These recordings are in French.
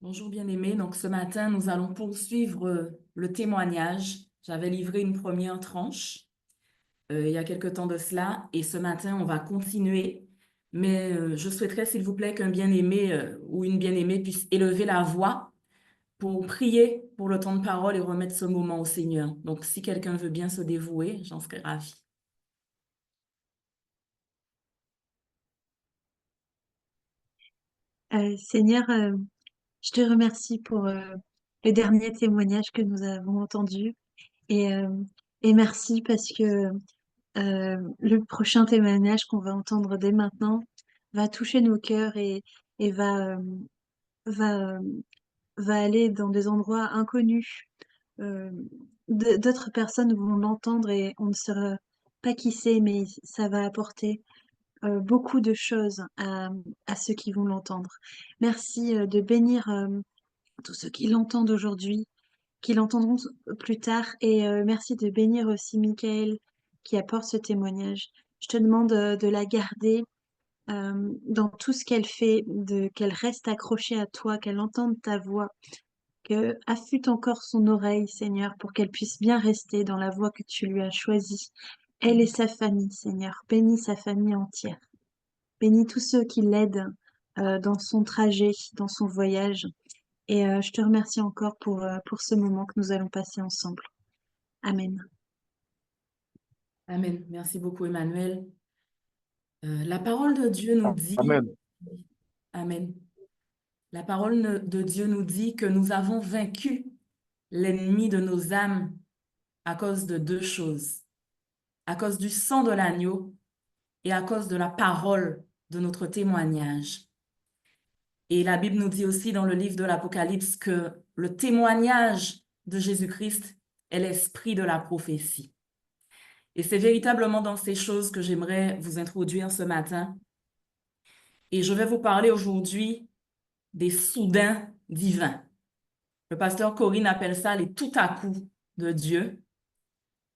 Bonjour bien-aimés. Donc ce matin, nous allons poursuivre le témoignage. J'avais livré une première tranche il y a quelque temps de cela et ce matin, on va continuer. Mais je souhaiterais, s'il vous plaît, qu'un bien-aimé ou une bien-aimée puisse élever la voix pour prier pour le temps de parole et remettre ce moment au Seigneur. Donc si quelqu'un veut bien se dévouer, j'en serais ravie. Seigneur, je te remercie pour le dernier témoignage que nous avons entendu et, euh, et merci parce que le prochain témoignage qu'on va entendre dès maintenant va toucher nos cœurs et va, euh, va aller dans des endroits inconnus. Euh, D'autres personnes vont l'entendre et on ne saura pas qui c'est, mais ça va apporter beaucoup de choses à ceux qui vont l'entendre. Merci de bénir tous ceux qui l'entendent aujourd'hui, qui l'entendront plus tard, et merci de bénir aussi Michael qui apporte ce témoignage. Je te demande de la garder dans tout ce qu'elle fait, qu'elle reste accrochée à toi, qu'elle entende ta voix, que affûte encore son oreille, Seigneur, pour qu'elle puisse bien rester dans la voie que tu lui as choisie. Elle et sa famille, Seigneur. Bénis sa famille entière. Bénis tous ceux qui l'aident dans son trajet, dans son voyage. Et je te remercie encore pour ce moment que nous allons passer ensemble. Amen. Amen. Merci beaucoup, Emmanuel. La parole de Dieu nous dit, Amen. Amen. La parole de Dieu nous dit que nous avons vaincu l'ennemi de nos âmes à cause de deux choses, à cause du sang de l'agneau et à cause de la parole de notre témoignage. Et la Bible nous dit aussi dans le livre de l'Apocalypse que le témoignage de Jésus-Christ est l'esprit de la prophétie. Et c'est véritablement dans ces choses que j'aimerais vous introduire ce matin. Et je vais vous parler aujourd'hui des soudains divins. Le pasteur Corinne appelle ça les tout à coup de Dieu.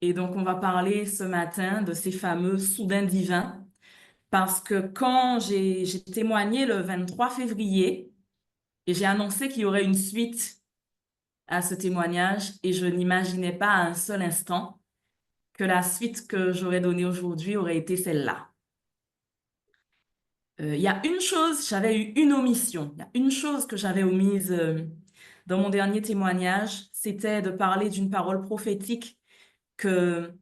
Et donc, on va parler ce matin de ces fameux soudains divins parce que quand j'ai témoigné le 23 février et j'ai annoncé qu'il y aurait une suite à ce témoignage et je n'imaginais pas à un seul instant que la suite que j'aurais donnée aujourd'hui aurait été celle-là. Il y a une chose, j'avais eu une omission. Il y a une chose que j'avais omise dans mon dernier témoignage, c'était de parler d'une parole prophétique que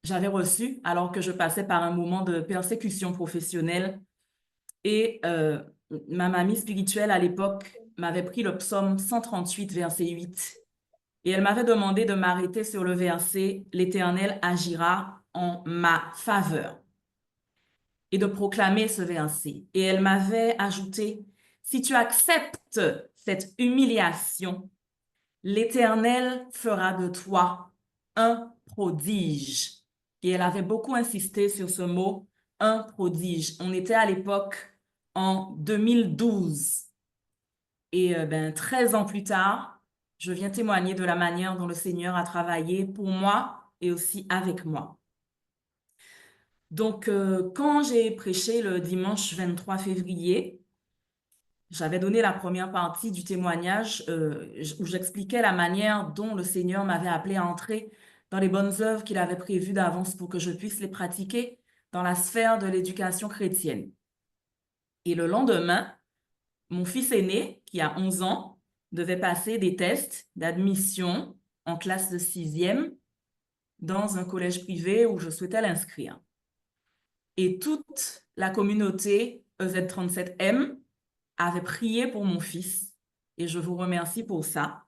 j'avais reçue alors que je passais par un moment de persécution professionnelle. Et ma mamie spirituelle à l'époque m'avait pris le psaume 138, verset 8. Et elle m'avait demandé de m'arrêter sur le verset «L'Éternel agira en ma faveur» et de proclamer ce verset. Et elle m'avait ajouté, si tu acceptes cette humiliation, l'Éternel fera de toi un prodige. Et elle avait beaucoup insisté sur ce mot, un prodige. On était à l'époque en 2012. Et 13 ans plus tard, je viens témoigner de la manière dont le Seigneur a travaillé pour moi et aussi avec moi. Donc, quand j'ai prêché le dimanche 23 février, j'avais donné la première partie du témoignage où j'expliquais la manière dont le Seigneur m'avait appelé à entrer dans les bonnes œuvres qu'il avait prévues d'avance pour que je puisse les pratiquer dans la sphère de l'éducation chrétienne. Et le lendemain, mon fils aîné, qui a 11 ans, devait passer des tests d'admission en classe de sixième dans un collège privé où je souhaitais l'inscrire. Et toute la communauté EZ37M avait prié pour mon fils et je vous remercie pour ça.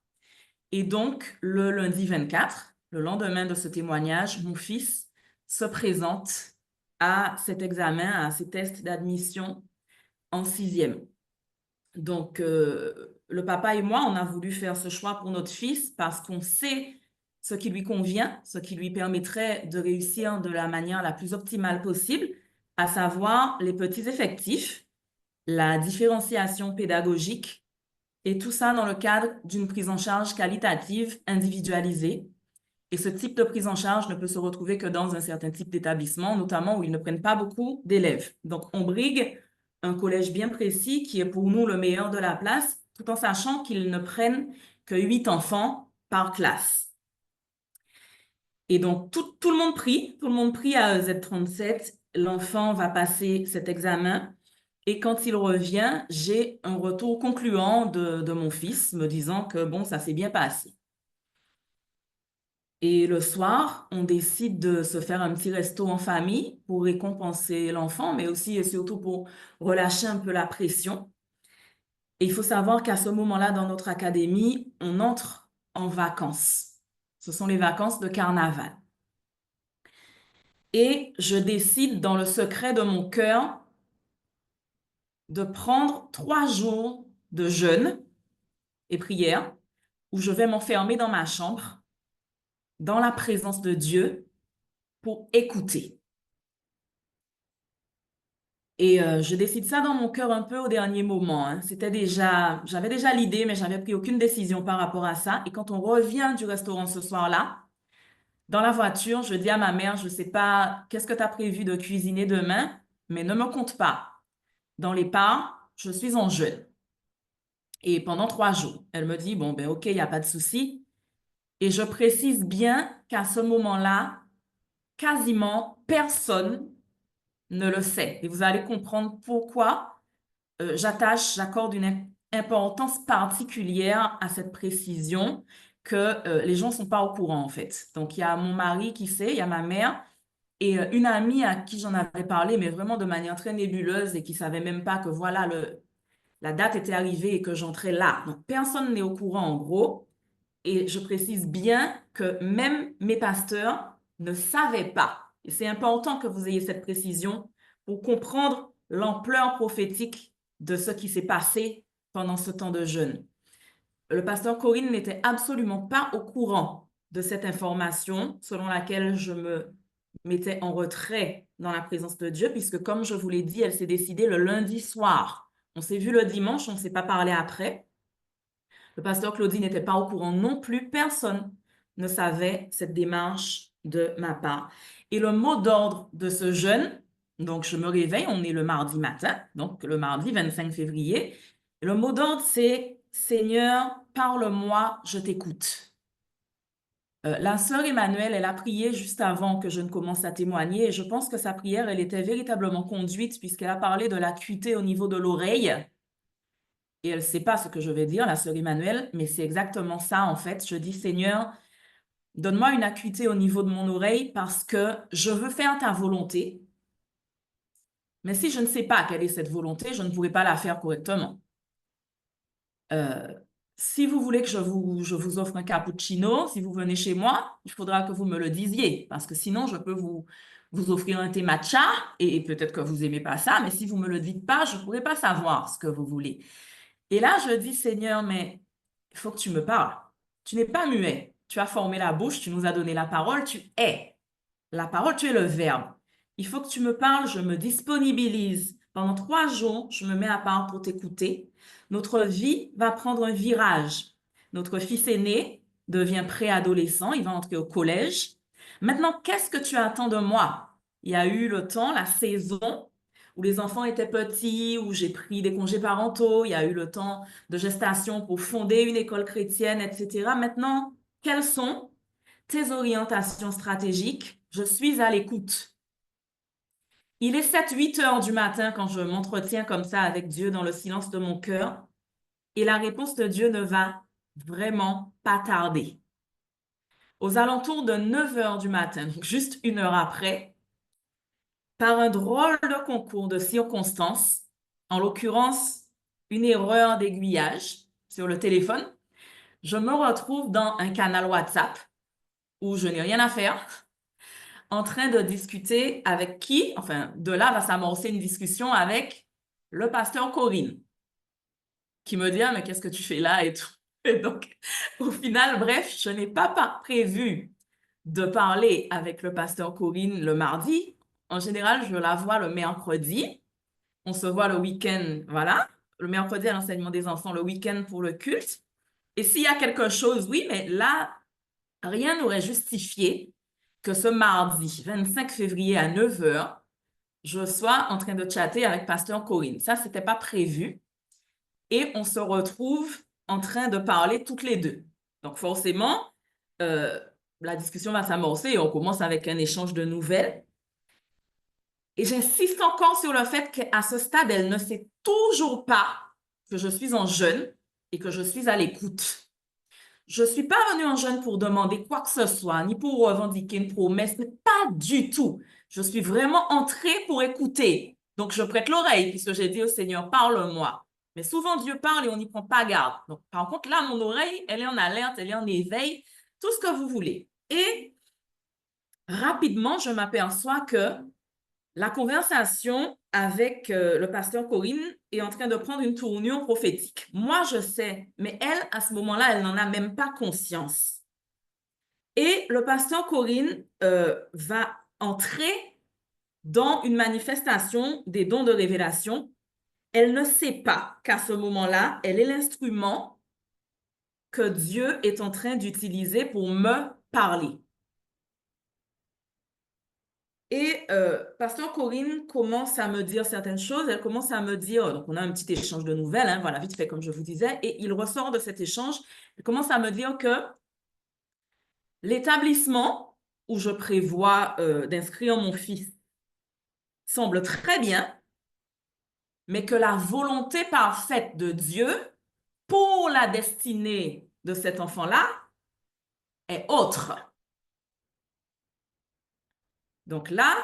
Et donc, le lundi 24, le lendemain de ce témoignage, mon fils se présente à cet examen, à ces tests d'admission en sixième. Donc, le papa et moi, on a voulu faire ce choix pour notre fils parce qu'on sait ce qui lui convient, ce qui lui permettrait de réussir de la manière la plus optimale possible, à savoir les petits effectifs, la différenciation pédagogique et tout ça dans le cadre d'une prise en charge qualitative individualisée. Et ce type de prise en charge ne peut se retrouver que dans un certain type d'établissement, notamment où ils ne prennent pas beaucoup d'élèves. Donc, on brigue un collège bien précis qui est pour nous le meilleur de la place, tout en sachant qu'ils ne prennent que 8 enfants par classe. Et donc, tout le monde prie à EZ37. L'enfant va passer cet examen. Et quand il revient, j'ai un retour concluant de mon fils me disant que bon, ça s'est bien passé. Et le soir, on décide de se faire un petit resto en famille pour récompenser l'enfant, mais aussi et surtout pour relâcher un peu la pression. Et il faut savoir qu'à ce moment-là, dans notre académie, on entre en vacances. Ce sont les vacances de carnaval. Et je décide, dans le secret de mon cœur, de prendre 3 jours de jeûne et prière où je vais m'enfermer dans ma chambre, dans la présence de Dieu, pour écouter. Et je décide ça dans mon cœur un peu au dernier moment, hein. J'avais déjà l'idée, mais j'avais pris aucune décision par rapport à ça. Et quand on revient du restaurant ce soir-là, dans la voiture, je dis à ma mère, je sais pas, qu'est-ce que tu as prévu de cuisiner demain, mais ne me compte pas. Dans les pas, je suis en jeûne. Et pendant 3 jours, elle me dit, bon, ben ok, il n'y a pas de souci. Et je précise bien qu'à ce moment-là, quasiment personne ne le sait. Et vous allez comprendre pourquoi j'accorde une importance particulière à cette précision que les gens ne sont pas au courant en fait. Donc il y a mon mari qui sait, il y a ma mère et une amie à qui j'en avais parlé, mais vraiment de manière très nébuleuse et qui savait même pas que voilà, la date était arrivée et que j'entrais là. Donc personne n'est au courant en gros. Et je précise bien que même mes pasteurs ne savaient pas. Et c'est important que vous ayez cette précision pour comprendre l'ampleur prophétique de ce qui s'est passé pendant ce temps de jeûne. Le pasteur Corinne n'était absolument pas au courant de cette information selon laquelle je me mettais en retrait dans la présence de Dieu, puisque comme je vous l'ai dit, elle s'est décidée le lundi soir. On s'est vu le dimanche, on ne s'est pas parlé après. Le pasteur Claudie n'était pas au courant non plus. Personne ne savait cette démarche de ma part. Et le mot d'ordre de ce jeûne, donc je me réveille, on est le mardi matin, donc le mardi 25 février. Le mot d'ordre, c'est Seigneur, parle-moi, je t'écoute. La sœur Emmanuelle, elle a prié juste avant que je ne commence à témoigner et je pense que sa prière, elle était véritablement conduite puisqu'elle a parlé de l'acuité au niveau de l'oreille. Et elle ne sait pas ce que je vais dire, la sœur Emmanuelle, mais c'est exactement ça en fait. Je dis, Seigneur, donne-moi une acuité au niveau de mon oreille parce que je veux faire ta volonté. Mais si je ne sais pas quelle est cette volonté, je ne pourrai pas la faire correctement. Euh, Si vous voulez que je vous offre un cappuccino, si vous venez chez moi, il faudra que vous me le disiez parce que sinon, je peux vous offrir un thé matcha et peut-être que vous n'aimez pas ça, mais si vous ne me le dites pas, je ne pourrai pas savoir ce que vous voulez. Et là, je dis, Seigneur, mais il faut que tu me parles. Tu n'es pas muet. Tu as formé la bouche, tu nous as donné la parole, tu es la parole, tu es le verbe. Il faut que tu me parles, je me disponibilise. Pendant 3 jours, je me mets à part pour t'écouter. Notre vie va prendre un virage. Notre fils aîné devient préadolescent, il va entrer au collège. Maintenant, qu'est-ce que tu attends de moi? Il y a eu le temps, la saison où les enfants étaient petits, où j'ai pris des congés parentaux, il y a eu le temps de gestation pour fonder une école chrétienne, etc. Maintenant, quelles sont tes orientations stratégiques? Je suis à l'écoute. Il est 7-8 heures du matin quand je m'entretiens comme ça avec Dieu dans le silence de mon cœur et la réponse de Dieu ne va vraiment pas tarder. Aux alentours de 9 heures du matin, donc juste 1 heure après, par un drôle de concours de circonstances, en l'occurrence une erreur d'aiguillage sur le téléphone, je me retrouve dans un canal WhatsApp où je n'ai rien à faire, en train de discuter avec qui, enfin, de là va s'amorcer une discussion avec le pasteur Corinne, qui me dit, ah, mais qu'est-ce que tu fais là et tout. Et donc, au final, bref, je n'ai pas prévu de parler avec le pasteur Corinne le mardi. En général, je la vois le mercredi. On se voit le week-end, voilà. Le mercredi à l'enseignement des enfants, le week-end pour le culte. Et s'il y a quelque chose, oui, mais là, rien n'aurait justifié que ce mardi 25 février à 9 heures, je sois en train de chatter avec pasteur Corinne. Ça, c'était pas prévu. et on se retrouve en train de parler toutes les deux. Donc forcément, euh, la discussion va s'amorcer et on commence avec un échange de nouvelles. Et j'insiste encore sur le fait qu'à ce stade, elle ne sait toujours pas que je suis en jeûne et que je suis à l'écoute. Je ne suis pas venue en jeûne pour demander quoi que ce soit, ni pour revendiquer une promesse, mais pas du tout. Je suis vraiment entrée pour écouter. Donc, je prête l'oreille puisque j'ai dit au Seigneur, parle-moi. Mais souvent, Dieu parle et on n'y prend pas garde. Donc, par contre, là, mon oreille, elle est en alerte, elle est en éveil, tout ce que vous voulez. Et rapidement, je m'aperçois que la conversation avec le pasteur Corinne est en train de prendre une tournure prophétique. Moi, je sais, mais elle, à ce moment-là, elle n'en a même pas conscience. Et le pasteur Corinne va entrer dans une manifestation des dons de révélation. Elle ne sait pas qu'à ce moment-là, elle est l'instrument que Dieu est en train d'utiliser pour me parler. Et pasteur Corinne commence à me dire certaines choses. Elle commence à me dire, donc on a un petit échange de nouvelles, hein, voilà, vite fait comme je vous disais, et il ressort de cet échange, elle commence à me dire que l'établissement où je prévois d'inscrire mon fils semble très bien, mais que la volonté parfaite de Dieu pour la destinée de cet enfant-là est autre. Donc là,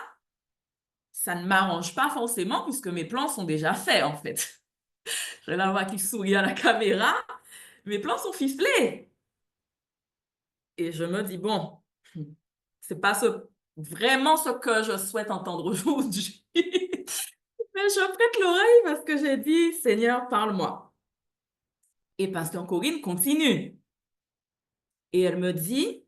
ça ne m'arrange pas forcément puisque mes plans sont déjà faits en fait. Je la vois qui sourit à la caméra. Mes plans sont ficelés. Et je me dis, bon, c'est pas vraiment ce que je souhaite entendre aujourd'hui. Mais je prête l'oreille parce que j'ai dit, Seigneur, parle-moi. Et pasteur Corinne continue. Et elle me dit,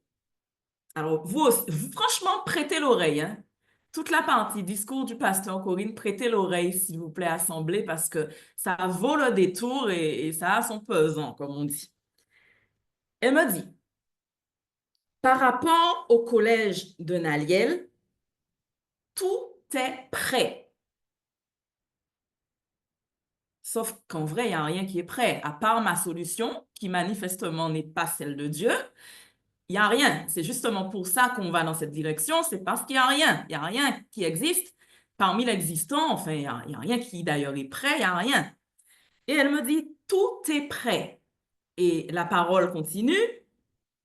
alors vous, franchement, prêtez l'oreille, hein. Toute la partie discours du pasteur Corinne, prêtez l'oreille, s'il vous plaît, assemblée, parce que ça vaut le détour et ça a son pesant, comme on dit. Elle me dit, par rapport au collège de Naliel, tout est prêt. Sauf qu'en vrai, il n'y a rien qui est prêt, à part ma solution, qui manifestement n'est pas celle de Dieu. Il n'y a rien. C'est justement pour ça qu'on va dans cette direction, c'est parce qu'il n'y a rien. Il n'y a rien qui existe. Parmi l'existant, enfin, il y a rien qui d'ailleurs est prêt, il n'y a rien. Et elle me dit, tout est prêt. Et la parole continue,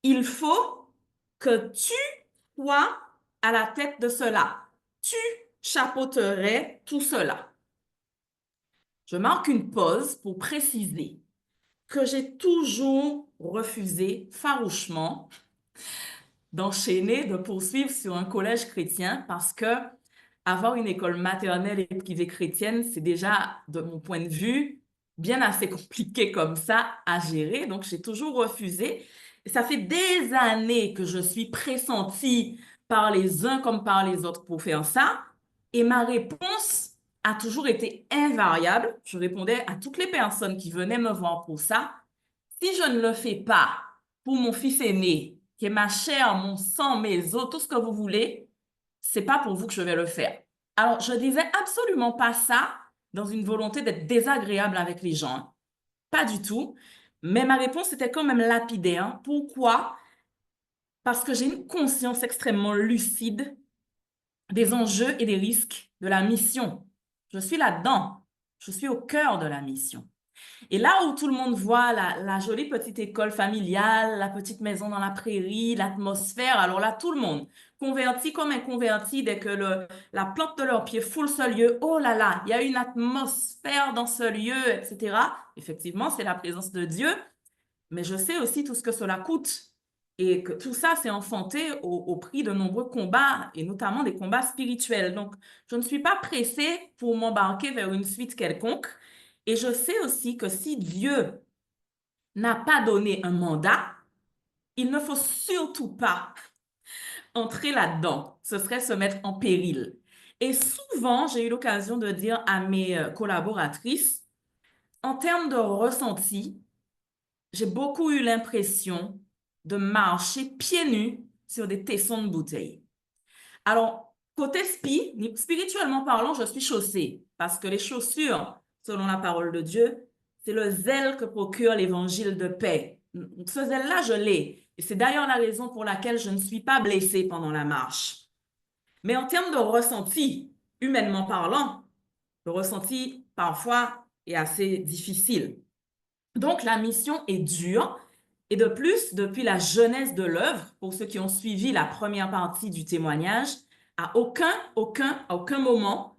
il faut que tu sois à la tête de cela. Tu chapeauterais tout cela. Je marque une pause pour préciser que j'ai toujours refusé farouchement d'enchaîner, de poursuivre sur un collège chrétien parce que avoir une école maternelle et privée chrétienne, c'est déjà, de mon point de vue, bien assez compliqué comme ça à gérer. Donc, j'ai toujours refusé. Et ça fait des années que je suis pressentie par les uns comme par les autres pour faire ça. Et ma réponse a toujours été invariable. Je répondais à toutes les personnes qui venaient me voir pour ça. Si je ne le fais pas pour mon fils aîné, qui est ma chair, mon sang, mes os, tout ce que vous voulez, c'est pas pour vous que je vais le faire. Alors, je disais absolument pas ça dans une volonté d'être désagréable avec les gens, hein. Pas du tout. Mais ma réponse était quand même lapidaire. Pourquoi? Parce que j'ai une conscience extrêmement lucide des enjeux et des risques de la mission. Je suis là-dedans. Je suis au cœur de la mission. Et là où tout le monde voit la jolie petite école familiale, la petite maison dans la prairie, l'atmosphère, alors là, tout le monde, converti comme inconverti, dès que la plante de leur pied foule ce lieu, oh là là, il y a une atmosphère dans ce lieu, etc. Effectivement, c'est la présence de Dieu, mais je sais aussi tout ce que cela coûte. Et que tout ça, c'est enfanté au prix de nombreux combats, et notamment des combats spirituels. Donc, je ne suis pas pressée pour m'embarquer vers une suite quelconque. Et je sais aussi que si Dieu n'a pas donné un mandat, il ne faut surtout pas entrer là-dedans. Ce serait se mettre en péril. Et souvent, j'ai eu l'occasion de dire à mes collaboratrices, en termes de ressenti, j'ai beaucoup eu l'impression de marcher pieds nus sur des tessons de bouteille. Alors, côté spirituellement parlant, je suis chaussée parce que les chaussures, selon la parole de Dieu, c'est le zèle que procure l'évangile de paix. Ce zèle-là, je l'ai. Et c'est d'ailleurs la raison pour laquelle je ne suis pas blessée pendant la marche. Mais en termes de ressenti, humainement parlant, le ressenti parfois est assez difficile. Donc, la mission est dure. Et de plus, depuis la jeunesse de l'œuvre, pour ceux qui ont suivi la première partie du témoignage, à aucun moment,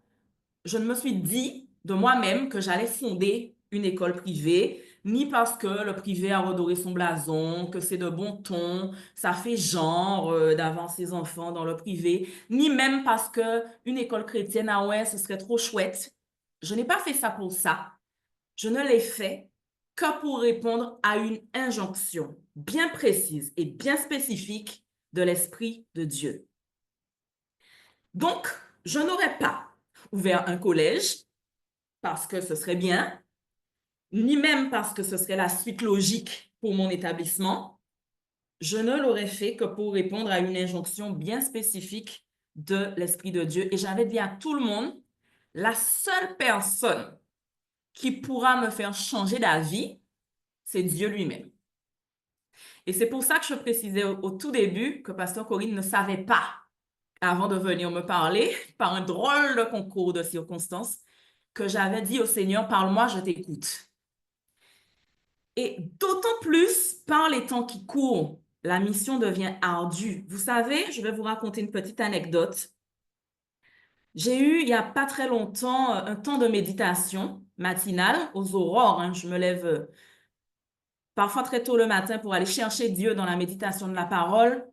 je ne me suis dit de moi-même que j'allais fonder une école privée, ni parce que le privé a redoré son blason, que c'est de bon ton, ça fait genre d'avoir ses enfants dans le privé, ni même parce que une école chrétienne, ah ouais, ce serait trop chouette. Je n'ai pas fait ça pour ça. Je ne l'ai fait que pour répondre à une injonction bien précise et bien spécifique de l'Esprit de Dieu. Donc, je n'aurais pas ouvert un collège parce que ce serait bien, ni même parce que ce serait la suite logique pour mon établissement. Je ne l'aurais fait que pour répondre à une injonction bien spécifique de l'Esprit de Dieu. Et j'avais dit à tout le monde, la seule personne qui pourra me faire changer d'avis, c'est Dieu lui-même. Et c'est pour ça que je précisais au tout début que Pasteur Corinne ne savait pas, avant de venir me parler, par un drôle de concours de circonstances, que j'avais dit au Seigneur, parle-moi, je t'écoute. Et d'autant plus, par les temps qui courent, la mission devient ardue. Vous savez, je vais vous raconter une petite anecdote. J'ai eu, il n'y a pas très longtemps, un temps de méditation matinale aux aurores. Hein. Je me lève parfois très tôt le matin pour aller chercher Dieu dans la méditation de la parole.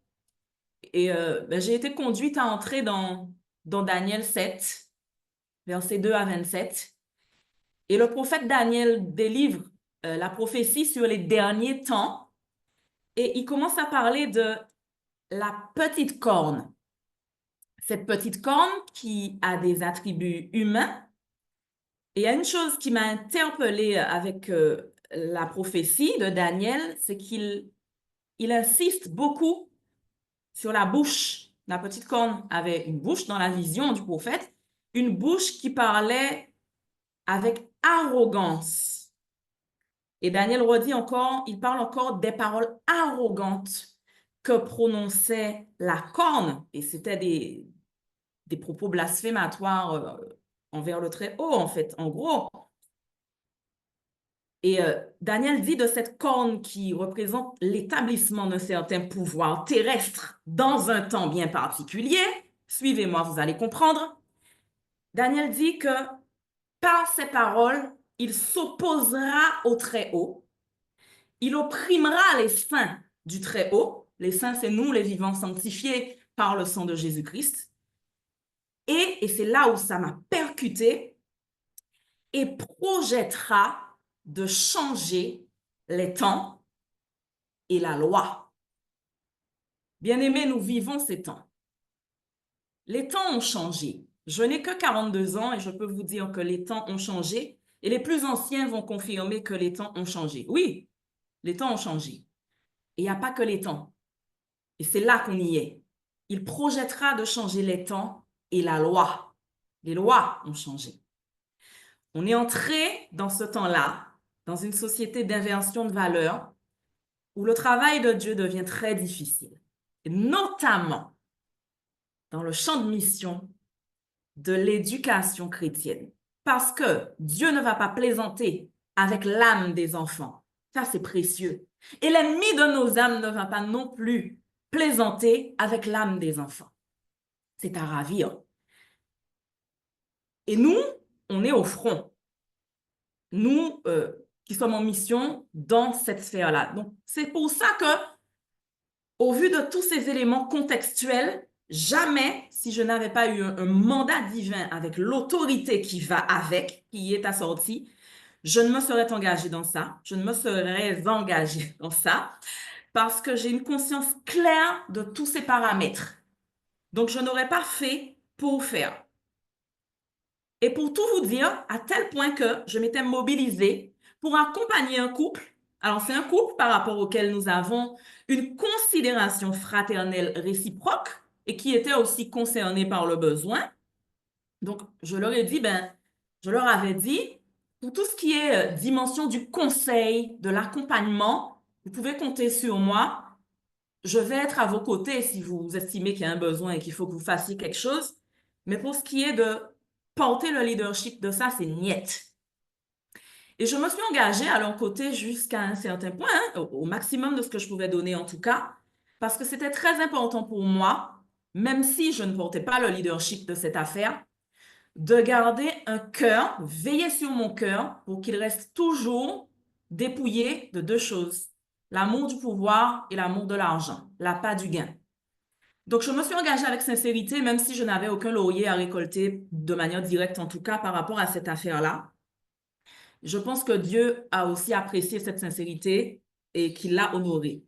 Et j'ai été conduite à entrer dans Daniel 7, versets 2 à 27. Et le prophète Daniel délivre la prophétie sur les derniers temps et il commence à parler de la petite corne. Cette petite corne qui a des attributs humains. Et il y a une chose qui m'a interpellée avec la prophétie de Daniel, c'est qu'il insiste beaucoup sur la bouche. La petite corne avait une bouche dans la vision du prophète, une bouche qui parlait avec arrogance. Et Daniel redit encore, il parle encore des paroles arrogantes que prononçait la corne. Et c'était des propos blasphématoires envers le Très-Haut, en fait, en gros. Et Daniel dit de cette corne qui représente l'établissement d'un certain pouvoir terrestre dans un temps bien particulier. Suivez-moi, vous allez comprendre. Daniel dit que par ses paroles, il s'opposera au Très-Haut. Il opprimera les saints du Très-Haut. Les saints, c'est nous, les vivants sanctifiés par le sang de Jésus-Christ. Et c'est là où ça m'a percuté, et projettera de changer les temps et la loi. Bien-aimés, nous vivons ces temps. Les temps ont changé. Je n'ai que 42 ans et je peux vous dire que les temps ont changé et les plus anciens vont confirmer que les temps ont changé. Oui, les temps ont changé. Et il n'y a pas que les temps. Et c'est là qu'on y est. Il projettera de changer les temps et la loi. Les lois ont changé. On est entré dans ce temps-là, dans une société d'inversion de valeurs, où le travail de Dieu devient très difficile, et notamment dans le champ de mission de l'éducation chrétienne. Parce que Dieu ne va pas plaisanter avec l'âme des enfants. Ça, c'est précieux. Et l'ennemi de nos âmes ne va pas non plus plaisanter avec l'âme des enfants. C'est à ravir. Et nous, on est au front. Nous qui sommes en mission dans cette sphère-là. Donc, c'est pour ça que, au vu de tous ces éléments contextuels, jamais, si je n'avais pas eu un mandat divin avec l'autorité qui va avec, qui est assortie, je ne me serais engagée dans ça. Je ne me serais engagée dans ça parce que j'ai une conscience claire de tous ces paramètres. Donc, je n'aurais pas fait pour faire. Et pour tout vous dire, à tel point que je m'étais mobilisée pour accompagner un couple. Alors, c'est un couple par rapport auquel nous avons une considération fraternelle réciproque et qui était aussi concerné par le besoin. Donc, je leur ai dit, je leur avais dit, Pour tout ce qui est dimension du conseil, de l'accompagnement, vous pouvez compter sur moi. Je vais être à vos côtés si vous estimez qu'il y a un besoin et qu'il faut que vous fassiez quelque chose. Mais pour ce qui est de porter le leadership de ça, c'est niet. Et je me suis engagée à leur côté jusqu'à un certain point, hein, au maximum de ce que je pouvais donner en tout cas, parce que c'était très important pour moi, même si je ne portais pas le leadership de cette affaire, de garder un cœur, veiller sur mon cœur pour qu'il reste toujours dépouillé de deux choses, l'amour du pouvoir et l'amour de l'argent, l'appât du gain. Donc, je me suis engagée avec sincérité, même si je n'avais aucun laurier à récolter de manière directe, en tout cas, par rapport à cette affaire-là. Je pense que Dieu a aussi apprécié cette sincérité et qu'il l'a honorée.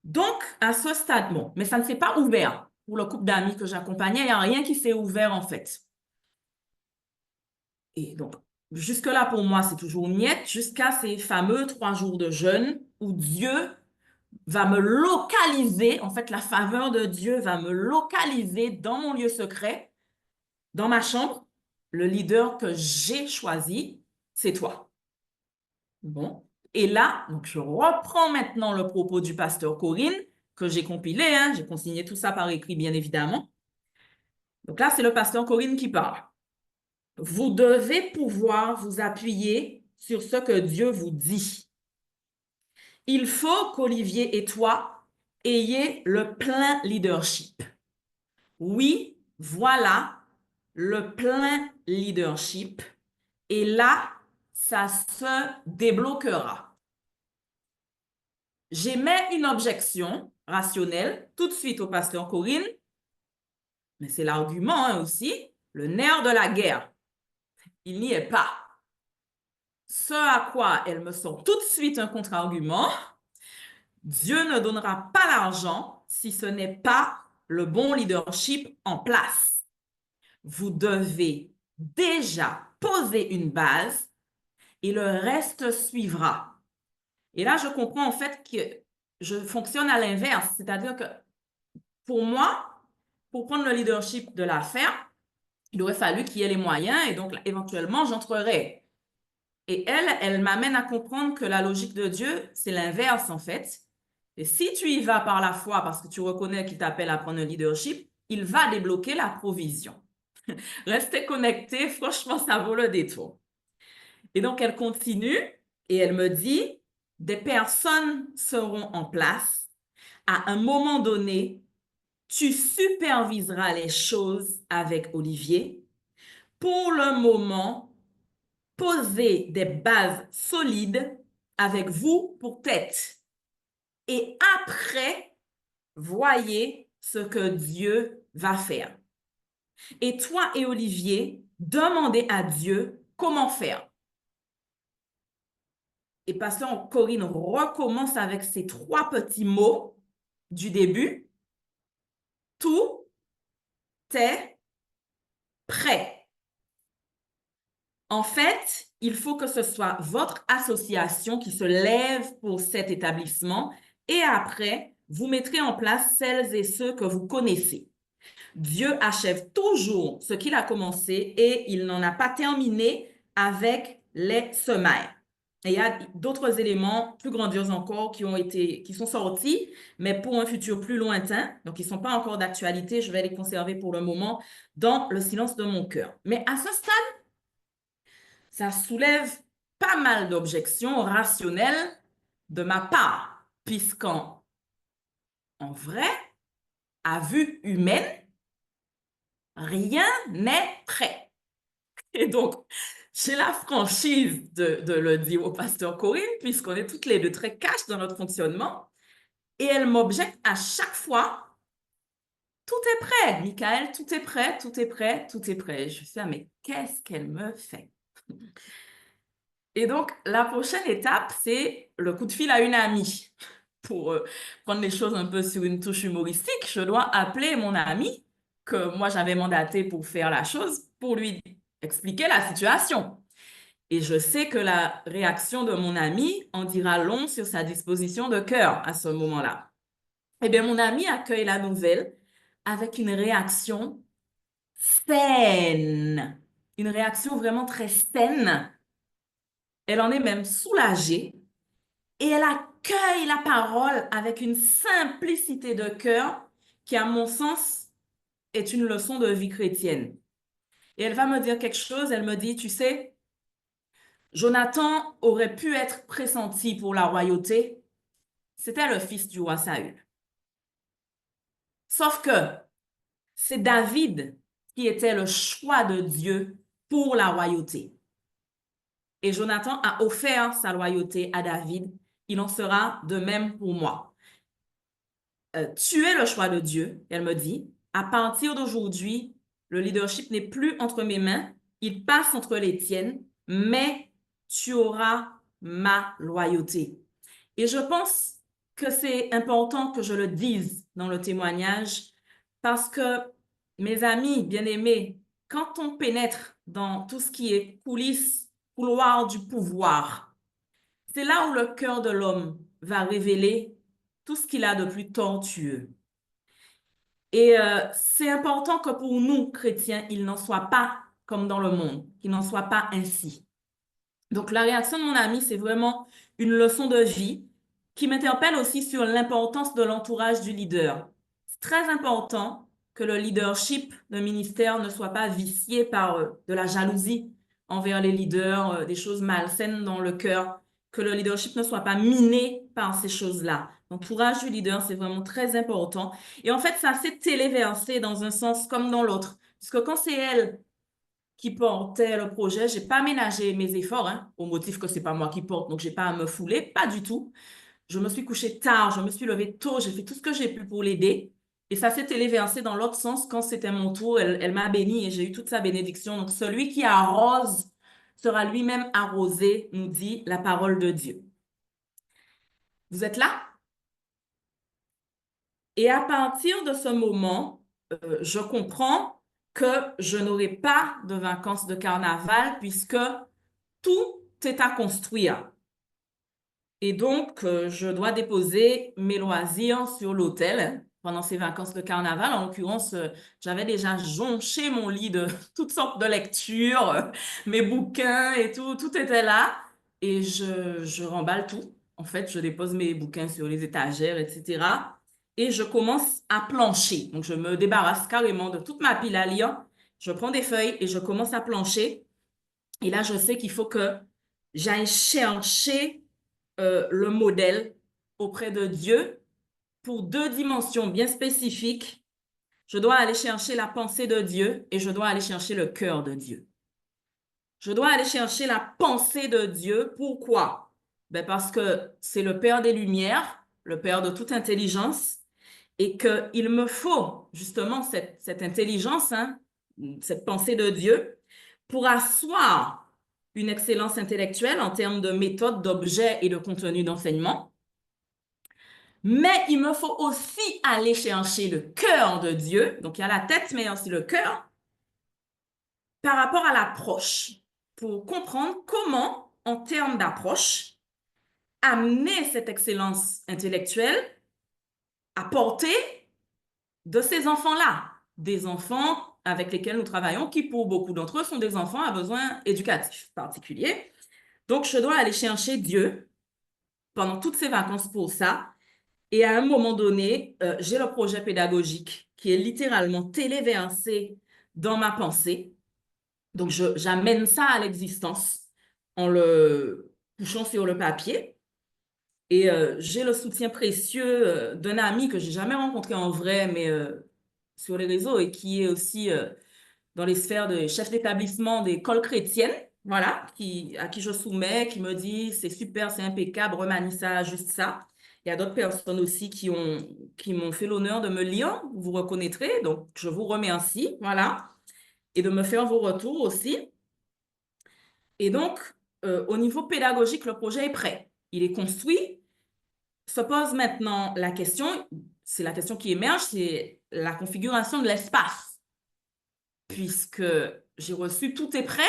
Donc, à ce stade, bon, mais ça ne s'est pas ouvert pour le couple d'amis que j'accompagnais. Il n'y a rien qui s'est ouvert, en fait. Et donc, jusque-là, pour moi, c'est toujours niet, jusqu'à ces fameux 3 jours de jeûne où Dieu va me localiser, en fait, la faveur de Dieu va me localiser dans mon lieu secret, dans ma chambre. Le leader que j'ai choisi, c'est toi. Bon. Et là, donc je reprends maintenant le propos du pasteur Corinne, que j'ai compilé, hein, j'ai consigné tout ça par écrit, bien évidemment. Donc là, c'est le pasteur Corinne qui parle. Vous devez pouvoir vous appuyer sur ce que Dieu vous dit. Il faut qu'Olivier et toi ayez le plein leadership. Oui, voilà, le plein leadership. Et là, ça se débloquera. J'émets une objection rationnelle tout de suite au pasteur Corinne, mais c'est l'argument hein, aussi, le nerf de la guerre. Il n'y est pas. Ce à quoi elle me sort tout de suite un contre-argument, Dieu ne donnera pas l'argent si ce n'est pas le bon leadership en place. Vous devez déjà poser une base et le reste suivra. Et là, je comprends en fait que je fonctionne à l'inverse, c'est-à-dire que pour moi, pour prendre le leadership de l'affaire, il aurait fallu qu'il y ait les moyens et donc éventuellement, j'entrerais. Et elle m'amène à comprendre que la logique de Dieu, c'est l'inverse en fait. Et si tu y vas par la foi parce que tu reconnais qu'il t'appelle à prendre un leadership, il va débloquer la provision. Restez connectés, franchement, ça vaut le détour. Et donc, elle continue et elle me dit, des personnes seront en place. À un moment donné, tu superviseras les choses avec Olivier. Pour le moment, posez des bases solides avec vous pour tête. Et après, voyez ce que Dieu va faire. Et toi et Olivier, demandez à Dieu comment faire. Et pasteur Corinne recommence avec ces 3 petits mots du début. Tout est prêt. En fait, il faut que ce soit votre association qui se lève pour cet établissement et après, vous mettrez en place celles et ceux que vous connaissez. Dieu achève toujours ce qu'il a commencé et il n'en a pas terminé avec les semailles. Et il y a d'autres éléments plus grandioses encore qui sont sortis, mais pour un futur plus lointain. Donc, ils ne sont pas encore d'actualité. Je vais les conserver pour le moment dans le silence de mon cœur. Mais à ce stade, ça soulève pas mal d'objections rationnelles de ma part, puisqu'en vrai, à vue humaine, rien n'est prêt. Et donc, j'ai la franchise de le dire au pasteur Corinne, puisqu'on est toutes les deux très cash dans notre fonctionnement. Et elle m'objecte à chaque fois, tout est prêt, Michael, tout est prêt, tout est prêt, tout est prêt. Je suis là, mais qu'est-ce qu'elle me fait? Et donc, la prochaine étape, c'est le coup de fil à une amie. Pour prendre les choses un peu sur une touche humoristique, je dois appeler mon amie que moi j'avais mandaté pour faire la chose, pour lui expliquer la situation. Et je sais que la réaction de mon ami en dira long sur sa disposition de cœur à ce moment-là. Eh bien, mon ami accueille la nouvelle avec une réaction saine, une réaction vraiment très saine Elle en est même soulagée et elle accueille la parole avec une simplicité de cœur qui, à mon sens, est une leçon de vie chrétienne. Et elle va me dire quelque chose, elle me dit, tu sais, Jonathan aurait pu être pressenti pour la royauté, c'était le fils du roi Saül. Sauf que c'est David qui était le choix de Dieu pour la royauté. Et Jonathan a offert sa loyauté à David. Il en sera de même pour moi. Tu es le choix de Dieu, elle me dit. À partir d'aujourd'hui, le leadership n'est plus entre mes mains, il passe entre les tiennes, mais tu auras ma loyauté. Et je pense que c'est important que je le dise dans le témoignage parce que, mes amis bien-aimés, quand on pénètre dans tout ce qui est coulisses, couloir du pouvoir, c'est là où le cœur de l'homme va révéler tout ce qu'il a de plus tortueux. Et c'est important que pour nous, chrétiens, il n'en soit pas comme dans le monde, qu'il n'en soit pas ainsi. Donc, la réaction de mon ami, c'est vraiment une leçon de vie qui m'interpelle aussi sur l'importance de l'entourage du leader. C'est très important que le leadership d'un ministère ne soit pas vicié par de la jalousie envers les leaders, des choses malsaines dans le cœur, que le leadership ne soit pas miné par ces choses-là. L'entourage du leader, c'est vraiment très important. Et en fait, ça s'est téléversé dans un sens comme dans l'autre. Puisque quand c'est elle qui portait le projet. J'ai pas ménagé mes efforts, hein, au motif que c'est pas moi qui porte, donc j'ai pas à me fouler, pas du tout. Je me suis couchée tard, je me suis levée tôt, j'ai fait tout ce que j'ai pu pour l'aider. Et ça s'est téléversé dans l'autre sens quand c'était mon tour. Elle m'a bénie et j'ai eu toute sa bénédiction. Donc celui qui arrose sera lui-même arrosé, nous dit la parole de Dieu. Vous êtes là? Et à partir de ce moment, je comprends que je n'aurai pas de vacances de carnaval puisque tout est à construire. Et donc, je dois déposer mes loisirs sur l'hôtel pendant ces vacances de carnaval. En l'occurrence, j'avais déjà jonché mon lit de toutes sortes de lectures, mes bouquins et tout, tout était là. Et je remballe tout. En fait, je dépose mes bouquins sur les étagères, etc. Et je commence à plancher. Donc, je me débarrasse carrément de toute ma pile à lire. Je prends des feuilles et je commence à plancher. Et là, je sais qu'il faut que j'aille chercher le modèle auprès de Dieu pour deux dimensions bien spécifiques. Je dois aller chercher la pensée de Dieu et je dois aller chercher le cœur de Dieu. Je dois aller chercher la pensée de Dieu. Pourquoi? Ben parce que c'est le Père des Lumières, le Père de toute intelligence, et qu'il me faut justement cette intelligence, hein, cette pensée de Dieu, pour asseoir une excellence intellectuelle en termes de méthode, d'objet et de contenu d'enseignement. Mais il me faut aussi aller chercher le cœur de Dieu. Donc, il y a la tête, mais aussi le cœur, par rapport à l'approche, pour comprendre comment, en termes d'approche, amener cette excellence intellectuelle à portée de ces enfants-là, des enfants avec lesquels nous travaillons, qui pour beaucoup d'entre eux sont des enfants à besoins éducatifs particuliers. Donc, je dois aller chercher Dieu pendant toutes ces vacances pour ça. Et à un moment donné, j'ai le projet pédagogique qui est littéralement téléversé dans ma pensée. Donc, j'amène ça à l'existence en le couchant sur le papier. Et j'ai le soutien précieux d'un ami que j'ai jamais rencontré en vrai, mais sur les réseaux et qui est aussi dans les sphères de chef d'établissement d'école chrétienne, voilà, à qui je soumets, qui me dit c'est super, c'est impeccable, remanie ça, juste ça. Il y a d'autres personnes aussi qui m'ont fait l'honneur de me lire, vous reconnaîtrez, donc je vous remercie, voilà, et de me faire vos retours aussi. Et donc, au niveau pédagogique, le projet est prêt, il est construit. Se pose maintenant la question, c'est la question qui émerge, c'est la configuration de l'espace. Puisque j'ai reçu tout est prêt,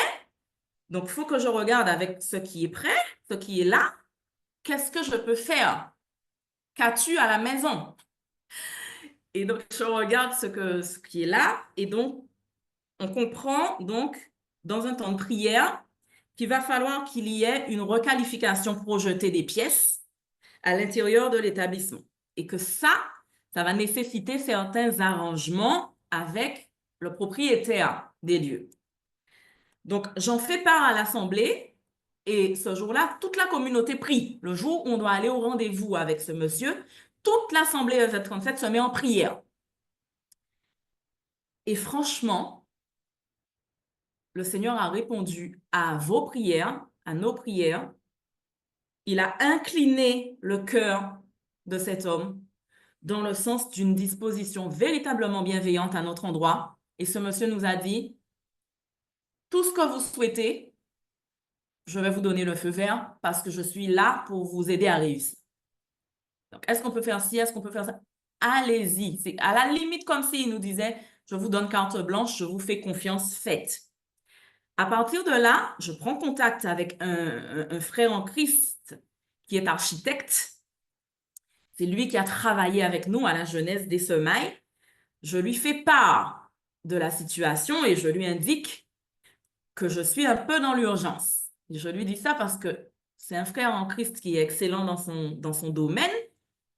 donc il faut que je regarde avec ce qui est prêt, ce qui est là, qu'est-ce que je peux faire? Qu'as-tu à la maison? Et donc je regarde ce qui est là, et donc on comprend donc dans un temps de prière qu'il va falloir qu'il y ait une requalification projetée des pièces à l'intérieur de l'établissement et que ça va nécessiter certains arrangements avec le propriétaire des lieux. Donc, j'en fais part à l'Assemblée et ce jour-là, toute la communauté prie. Le jour où on doit aller au rendez-vous avec ce monsieur, toute l'Assemblée EZ37 se met en prière. Et franchement, le Seigneur a répondu à vos prières, à nos prières. Il a incliné le cœur de cet homme dans le sens d'une disposition véritablement bienveillante à notre endroit. Et ce monsieur nous a dit, tout ce que vous souhaitez, je vais vous donner le feu vert parce que je suis là pour vous aider à réussir. Donc, est-ce qu'on peut faire ci, est-ce qu'on peut faire ça? Allez-y. C'est à la limite comme s'il nous disait, je vous donne carte blanche, je vous fais confiance, faites. À partir de là, je prends contact avec un frère en Christ qui est architecte. C'est lui qui a travaillé avec nous à la jeunesse des semailles. Je lui fais part de la situation et je lui indique que je suis un peu dans l'urgence. Je lui dis ça parce que c'est un frère en Christ qui est excellent dans son domaine.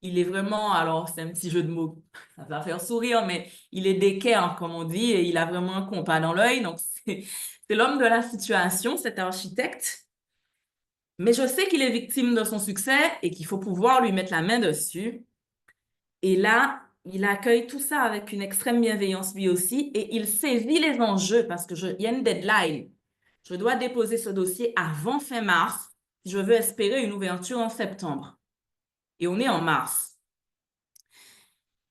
Il est vraiment, alors c'est un petit jeu de mots, ça va faire sourire, mais il est d'équerre, comme on dit, et il a vraiment un compas dans l'œil. Donc, c'est l'homme de la situation, cet architecte. Mais je sais qu'il est victime de son succès et qu'il faut pouvoir lui mettre la main dessus. Et là, il accueille tout ça avec une extrême bienveillance lui aussi et il saisit les enjeux parce que il y a une deadline. Je dois déposer ce dossier avant fin mars si je veux espérer une ouverture en septembre. Et on est en mars.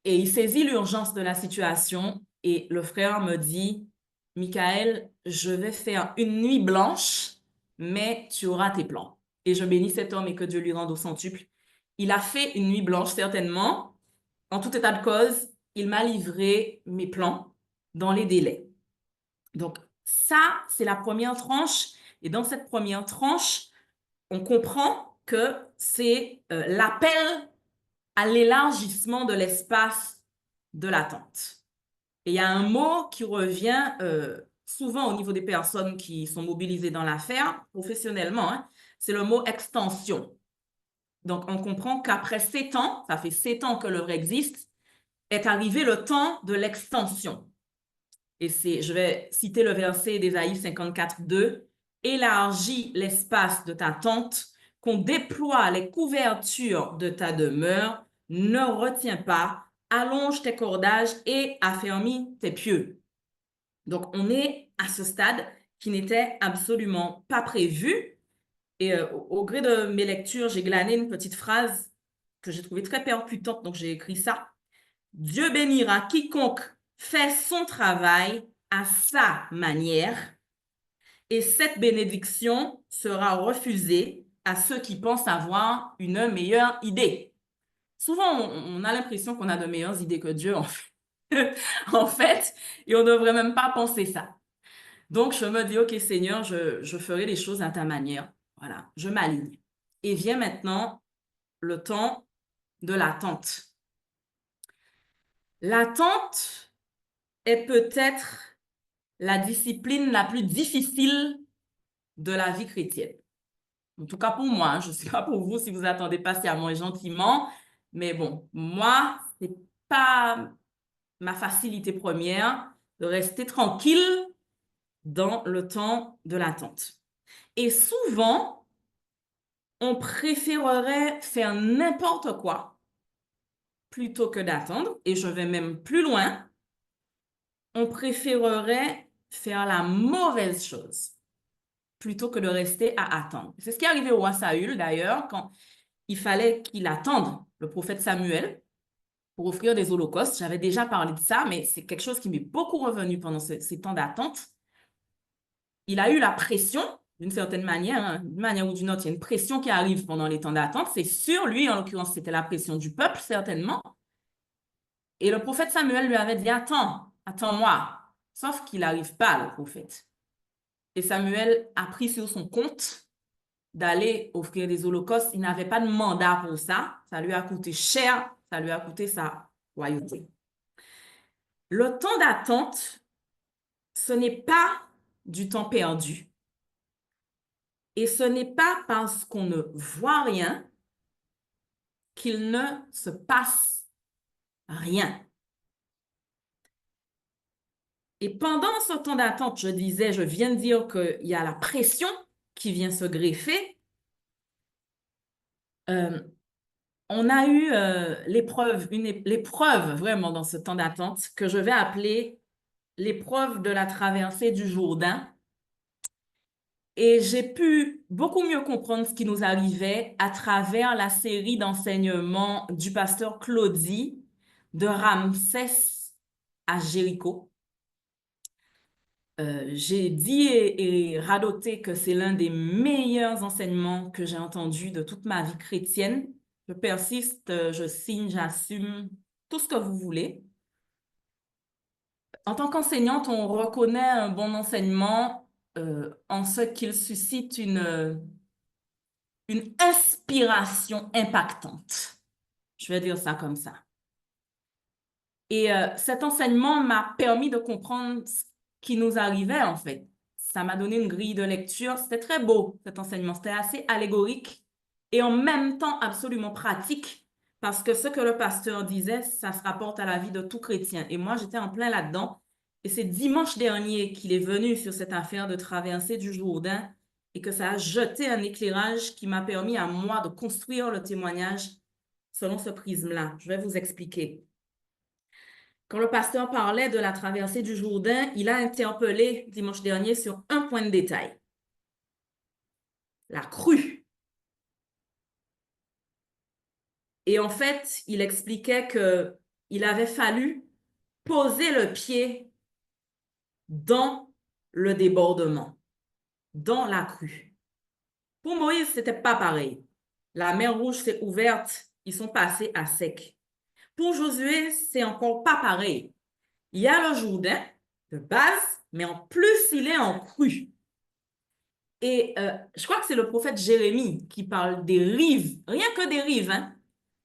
Et il saisit l'urgence de la situation et le frère me dit, Michael, je vais faire une nuit blanche, mais tu auras tes plans. Et je bénis cet homme et que Dieu lui rende au centuple. Il a fait une nuit blanche, certainement. En tout état de cause, il m'a livré mes plans dans les délais. Donc, ça, c'est la première tranche. Et dans cette première tranche, on comprend que c'est l'appel à l'élargissement de l'espace de l'attente. Et il y a un mot qui revient souvent au niveau des personnes qui sont mobilisées dans l'affaire, professionnellement, hein, c'est le mot extension. Donc, on comprend qu'après 7 ans, ça fait 7 ans que l'œuvre existe, est arrivé le temps de l'extension. Et je vais citer le verset d'Ésaïe 54, 2. Élargis l'espace de ta tente, qu'on déploie les couvertures de ta demeure, ne retiens pas, allonge tes cordages et affermis tes pieux. Donc, on est à ce stade qui n'était absolument pas prévu. Et au gré de mes lectures, j'ai glané une petite phrase que j'ai trouvée très percutante, donc j'ai écrit ça. Dieu bénira quiconque fait son travail à sa manière, et cette bénédiction sera refusée à ceux qui pensent avoir une meilleure idée. Souvent, on a l'impression qu'on a de meilleures idées que Dieu, en fait. En fait, et on ne devrait même pas penser ça. Donc, je me dis, OK, Seigneur, je ferai les choses à ta manière. Voilà, je m'aligne. Et vient maintenant le temps de l'attente. L'attente est peut-être la discipline la plus difficile de la vie chrétienne. En tout cas pour moi, hein, je ne sais pas pour vous si vous attendez patiemment et gentiment, mais bon, moi, ce n'est pas ma facilité première de rester tranquille dans le temps de l'attente. Et souvent, on préférerait faire n'importe quoi plutôt que d'attendre, et je vais même plus loin, on préférerait faire la mauvaise chose plutôt que de rester à attendre. C'est ce qui est arrivé au roi Saül, d'ailleurs, quand il fallait qu'il attende le prophète Samuel pour offrir des holocaustes. J'avais déjà parlé de ça, mais c'est quelque chose qui m'est beaucoup revenu pendant ces temps d'attente. Il a eu la pression, d'une certaine manière, hein, d'une manière ou d'une autre, il y a une pression qui arrive pendant les temps d'attente. C'est sur lui, en l'occurrence, c'était la pression du peuple, certainement. Et le prophète Samuel lui avait dit, attends, attends-moi. Sauf qu'il n'arrive pas, le prophète. Et Samuel a pris sur son compte d'aller offrir des holocaustes. Il n'avait pas de mandat pour ça. Ça lui a coûté cher. Ça lui a coûté sa royauté. Le temps d'attente, ce n'est pas du temps perdu. Et ce n'est pas parce qu'on ne voit rien qu'il ne se passe rien. Et pendant ce temps d'attente, je disais, je viens de dire qu'il y a la pression qui vient se greffer. Euh, on a eu l'épreuve vraiment dans ce temps d'attente que je vais appeler l'épreuve de la traversée du Jourdain. Et j'ai pu beaucoup mieux comprendre ce qui nous arrivait à travers la série d'enseignements du pasteur Claudie de Ramsès à Jéricho. J'ai dit et radoté que c'est l'un des meilleurs enseignements que j'ai entendus de toute ma vie chrétienne. Je persiste, je signe, j'assume tout ce que vous voulez. En tant qu'enseignante, on reconnaît un bon enseignement en ce qu'il suscite une inspiration impactante. Je vais dire ça comme ça. Et cet enseignement m'a permis de comprendre ce qui nous arrivait, en fait. Ça m'a donné une grille de lecture. C'était très beau, cet enseignement. C'était assez allégorique et en même temps absolument pratique parce que ce que le pasteur disait, ça se rapporte à la vie de tout chrétien. Et moi, j'étais en plein là-dedans. Et c'est dimanche dernier qu'il est venu sur cette affaire de traversée du Jourdain et que ça a jeté un éclairage qui m'a permis à moi de construire le témoignage selon ce prisme-là. Je vais vous expliquer. Quand le pasteur parlait de la traversée du Jourdain, il a interpellé dimanche dernier sur un point de détail, la crue. Et en fait, il expliquait qu'il avait fallu poser le pied dans le débordement, dans la crue. Pour Moïse, c'était pas pareil. La mer Rouge s'est ouverte, ils sont passés à sec. Pour Josué, c'est encore pas pareil. Il y a le Jourdain de base, mais en plus, il est en crue. Et je crois que c'est le prophète Jérémie qui parle des rives, rien que des rives, hein.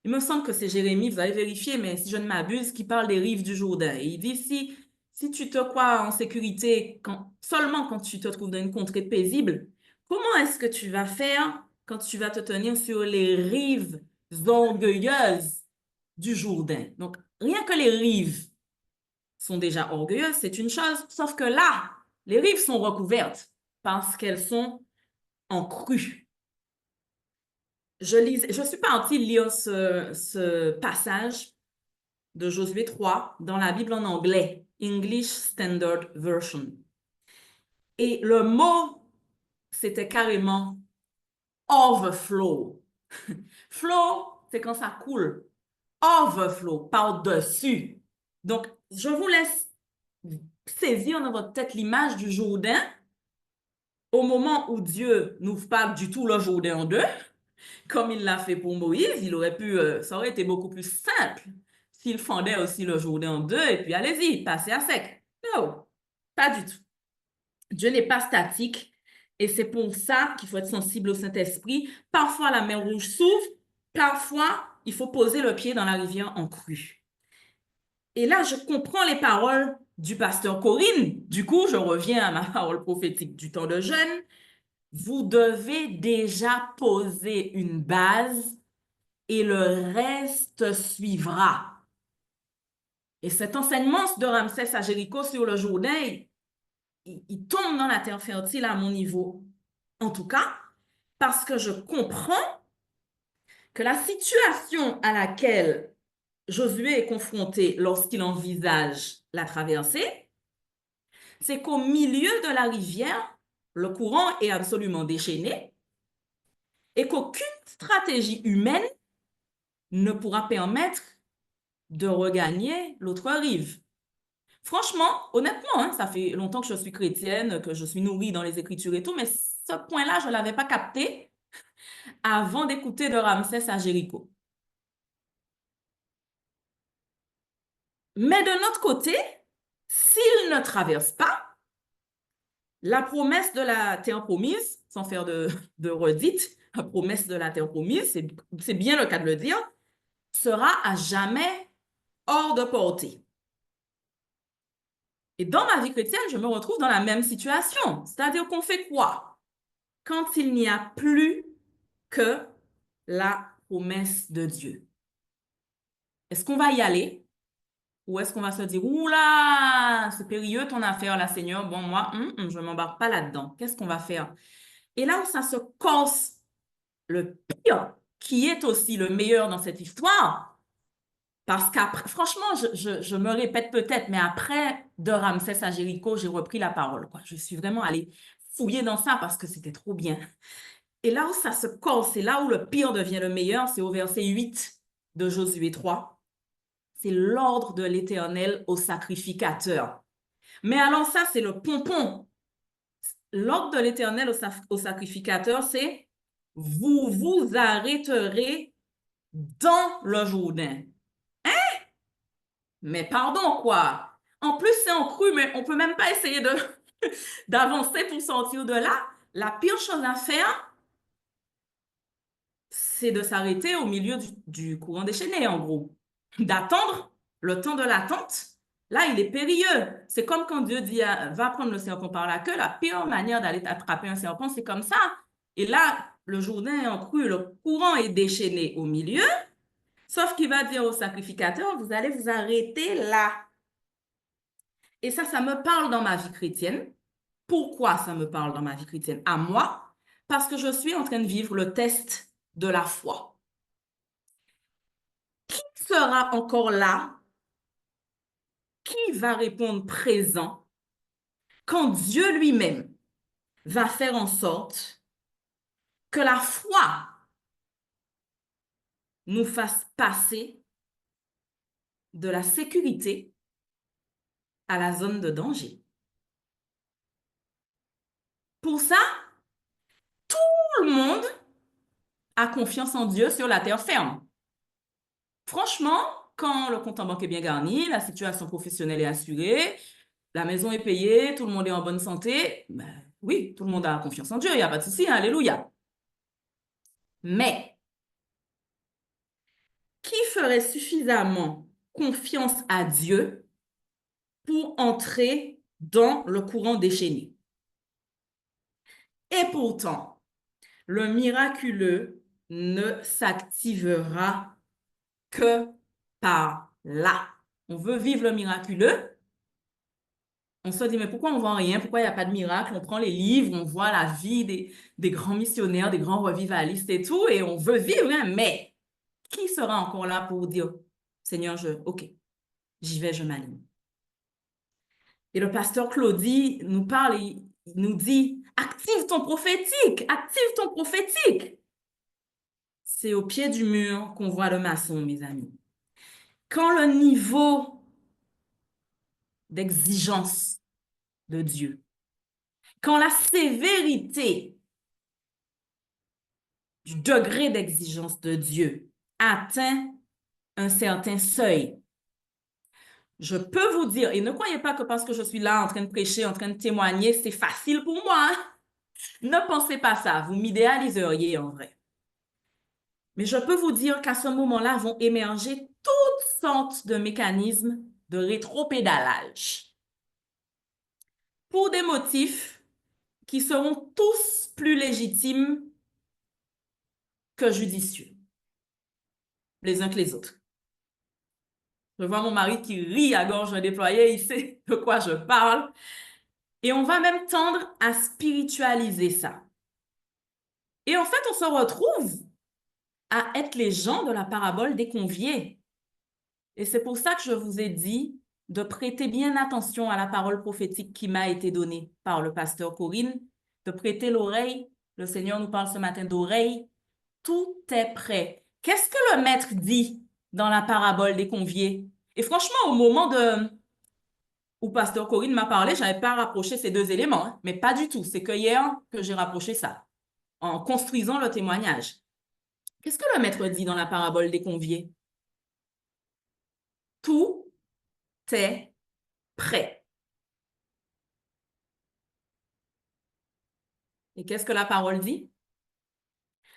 Il me semble que c'est Jérémie, vous allez vérifier, mais si je ne m'abuse, qui parle des rives du Jourdain. Et il dit, si tu te crois en sécurité seulement quand tu te trouves dans une contrée paisible, comment est-ce que tu vas faire quand tu vas te tenir sur les rives orgueilleuses du Jourdain? Donc, rien que les rives sont déjà orgueilleuses, c'est une chose, sauf que là, les rives sont recouvertes parce qu'elles sont en crue. Je suis partie lire ce passage de Josué 3 dans la Bible en anglais, English Standard Version. Et le mot, c'était carrément overflow. Flow, c'est quand ça coule. Overflow, par-dessus. Donc, je vous laisse saisir dans votre tête l'image du Jourdain au moment où Dieu n'ouvre pas du tout le Jourdain en deux, comme il l'a fait pour Moïse. Ça aurait été beaucoup plus simple s'il fendait aussi le Jourdain en deux et puis allez-y, passez à sec. Non, pas du tout. Dieu n'est pas statique et c'est pour ça qu'il faut être sensible au Saint-Esprit. Parfois, la mer Rouge s'ouvre, parfois, il faut poser le pied dans la rivière en crue. Et là, je comprends les paroles du pasteur Corinne. Du coup, je reviens à ma parole prophétique du temps de jeûne. Vous devez déjà poser une base et le reste suivra. Et cet enseignement de Ramsès à Jéricho sur le Jourdain, il tombe dans la terre fertile à mon niveau. En tout cas, parce que je comprends que la situation à laquelle Josué est confronté lorsqu'il envisage la traversée, c'est qu'au milieu de la rivière, le courant est absolument déchaîné et qu'aucune stratégie humaine ne pourra permettre de regagner l'autre rive. Franchement, honnêtement, hein, ça fait longtemps que je suis chrétienne, que je suis nourrie dans les Écritures et tout, mais ce point-là, je ne l'avais pas capté avant d'écouter de Ramsès à Jéricho. Mais de notre côté, s'il ne traverse pas, la promesse de la terre promise, sans faire de redite, la promesse de la terre promise, c'est bien le cas de le dire, sera à jamais hors de portée. Et dans ma vie chrétienne, je me retrouve dans la même situation. C'est-à-dire qu'on fait quoi? quand il n'y a plus que la promesse de Dieu? Est-ce qu'on va y aller ou est-ce qu'on va se dire, oula, c'est périlleux ton affaire là, Seigneur. Bon, moi, je ne m'embarque pas là-dedans. Qu'est-ce qu'on va faire? Et là où ça se corse, le pire, qui est aussi le meilleur dans cette histoire, parce qu'après, franchement, je me répète peut-être, mais après de Ramsès à Jéricho, j'ai repris la parole, quoi. Je suis vraiment allée fouiller dans ça parce que c'était trop bien. Et là où ça se corse, c'est là où le pire devient le meilleur, c'est au verset 8 de Josué 3. C'est l'ordre de l'Éternel au sacrificateur. Mais alors ça, c'est le pompon. L'ordre de l'Éternel au sacrificateur, c'est vous vous arrêterez dans le Jourdain. Mais pardon, quoi. En plus, c'est en cru, mais on peut même pas essayer d'avancer pour sortir de là. La pire chose à faire, c'est de s'arrêter au milieu du courant déchaîné, en gros. D'attendre le temps de l'attente. Là, il est périlleux. C'est comme quand Dieu dit, va prendre le serpent par la queue. La pire manière d'aller attraper un serpent, c'est comme ça. Et là, le Jourdain est en crue, le courant est déchaîné au milieu. Sauf qu'il va dire au sacrificateur, vous allez vous arrêter là. Et ça me parle dans ma vie chrétienne. Pourquoi ça me parle dans ma vie chrétienne? À moi, parce que je suis en train de vivre le test de la foi. Qui sera encore là? Qui va répondre présent quand Dieu lui-même va faire en sorte que la foi nous fasse passer de la sécurité à la zone de danger? Pour ça, tout le monde a confiance en Dieu sur la terre ferme. Franchement, quand le compte en banque est bien garni, la situation professionnelle est assurée, la maison est payée, tout le monde est en bonne santé, ben, oui, tout le monde a confiance en Dieu, il n'y a pas de souci, hein, alléluia. Mais qui ferait suffisamment confiance à Dieu pour entrer dans le courant déchaîné? Et pourtant, le miraculeux ne s'activera que par là. On veut vivre le miraculeux. On se dit, mais pourquoi on ne voit rien? Pourquoi il n'y a pas de miracle? On prend les livres, on voit la vie des grands missionnaires, des grands revivalistes et tout, et on veut vivre, hein, mais qui sera encore là pour dire, Seigneur, OK, j'y vais, je m'aligne. Et le pasteur Claudie nous parle, il nous dit, active ton prophétique, active ton prophétique. C'est au pied du mur qu'on voit le maçon, mes amis. Quand le niveau d'exigence de Dieu, quand la sévérité du degré d'exigence de Dieu atteint un certain seuil, je peux vous dire, et ne croyez pas que parce que je suis là en train de prêcher, en train de témoigner, c'est facile pour moi. Ne pensez pas ça, vous m'idéaliseriez en vrai. Mais je peux vous dire qu'à ce moment-là vont émerger toutes sortes de mécanismes de rétropédalage pour des motifs qui seront tous plus légitimes que judicieux, les uns que les autres. Je vois mon mari qui rit à gorge déployée, il sait de quoi je parle. Et on va même tendre à spiritualiser ça. Et en fait, on se retrouve à être les gens de la parabole des conviés. Et c'est pour ça que je vous ai dit de prêter bien attention à la parole prophétique qui m'a été donnée par le pasteur Corinne, de prêter l'oreille. Le Seigneur nous parle ce matin d'oreille. Tout est prêt. Qu'est-ce que le maître dit dans la parabole des conviés? Et franchement, au moment où pasteur Corinne m'a parlé, je n'avais pas rapproché ces deux éléments, hein, mais pas du tout. C'est que hier que j'ai rapproché ça, en construisant le témoignage. Qu'est-ce que le maître dit dans la parabole des conviés? Tout est prêt. Et qu'est-ce que la parole dit?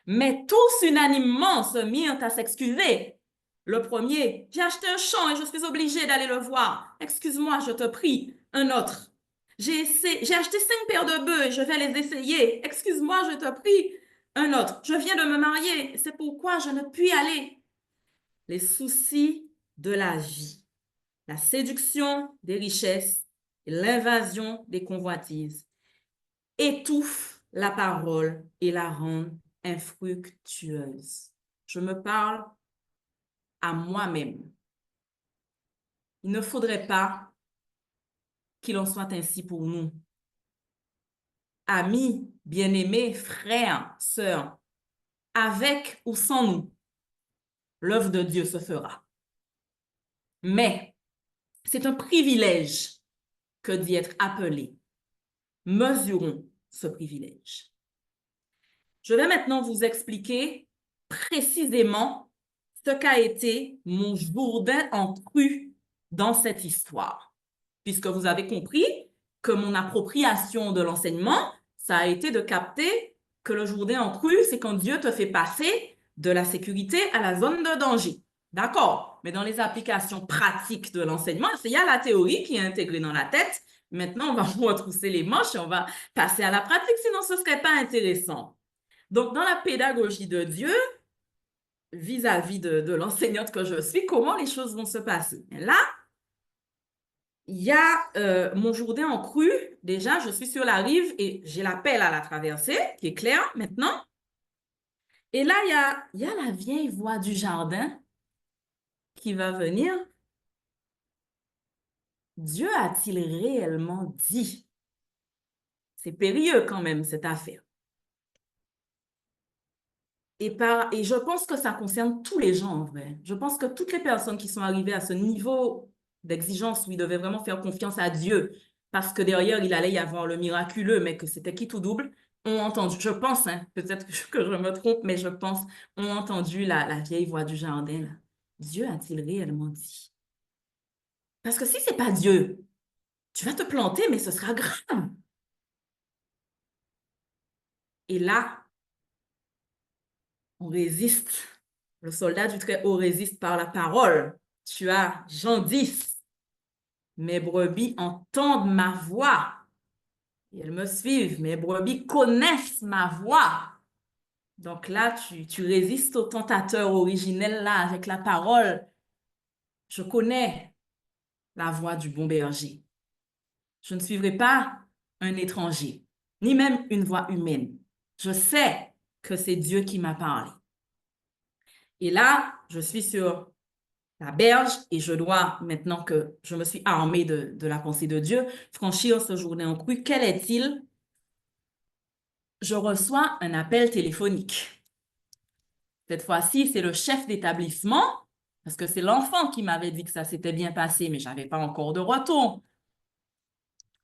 Mais tous unanimement se mirent à s'excuser. Le premier, j'ai acheté un champ et je suis obligé d'aller le voir. Excuse-moi, je te prie. Un autre, J'ai acheté 5 paires de bœufs et je vais les essayer. Excuse-moi, je te prie. Un autre, je viens de me marier. C'est pourquoi je ne puis aller. Les soucis de la vie, la séduction des richesses et l'invasion des convoitises étouffent la parole et la rendent infructueuse. Je me parle à moi-même. Il ne faudrait pas qu'il en soit ainsi pour nous. Amis, bien-aimés, frères, sœurs, avec ou sans nous, l'œuvre de Dieu se fera. Mais c'est un privilège que d'y être appelé. Mesurons ce privilège. Je vais maintenant vous expliquer précisément ce qu'a été mon Jourdain en cru dans cette histoire, puisque vous avez compris que mon appropriation de l'enseignement, ça a été de capter que le Jourdain en cru, c'est quand Dieu te fait passer de la sécurité à la zone de danger. D'accord? Mais dans les applications pratiques de l'enseignement, il y a la théorie qui est intégrée dans la tête. Maintenant, on va retrousser les manches et on va passer à la pratique, sinon ce ne serait pas intéressant. Donc, dans la pédagogie de Dieu, vis-à-vis de l'enseignante que je suis, comment les choses vont se passer. Là, il y a mon Jourdain en crue. Déjà, je suis sur la rive et j'ai l'appel à la traversée, qui est clair maintenant. Et là, il y a la vieille voix du jardin qui va venir. Dieu a-t-il réellement dit? C'est périlleux quand même, cette affaire. Et je pense que ça concerne tous les gens en vrai. Je pense que toutes les personnes qui sont arrivées à ce niveau d'exigence où ils devaient vraiment faire confiance à Dieu, parce que derrière, il allait y avoir le miraculeux, mais que c'était qui tout double, ont entendu, je pense, hein, peut-être que je me trompe, mais je pense, ont entendu la vieille voix du jardin, là. Dieu a-t-il réellement dit? Parce que si c'est pas Dieu, tu vas te planter, mais ce sera grave. Et là, on résiste. Le soldat du Très-Haut résiste par la parole. Tu as Jean 10. Mes brebis entendent ma voix et elles me suivent. Mes brebis connaissent ma voix. Donc là, tu résistes au tentateur originel là avec la parole. Je connais la voix du bon berger. Je ne suivrai pas un étranger, ni même une voix humaine. Je sais que c'est Dieu qui m'a parlé. Et là, je suis sur la berge et je dois, maintenant que je me suis armée de la pensée de Dieu, franchir ce Jourdain en crue. Quel est-il? Je reçois un appel téléphonique. Cette fois-ci, c'est le chef d'établissement, parce que c'est l'enfant qui m'avait dit que ça s'était bien passé, mais je n'avais pas encore de retour.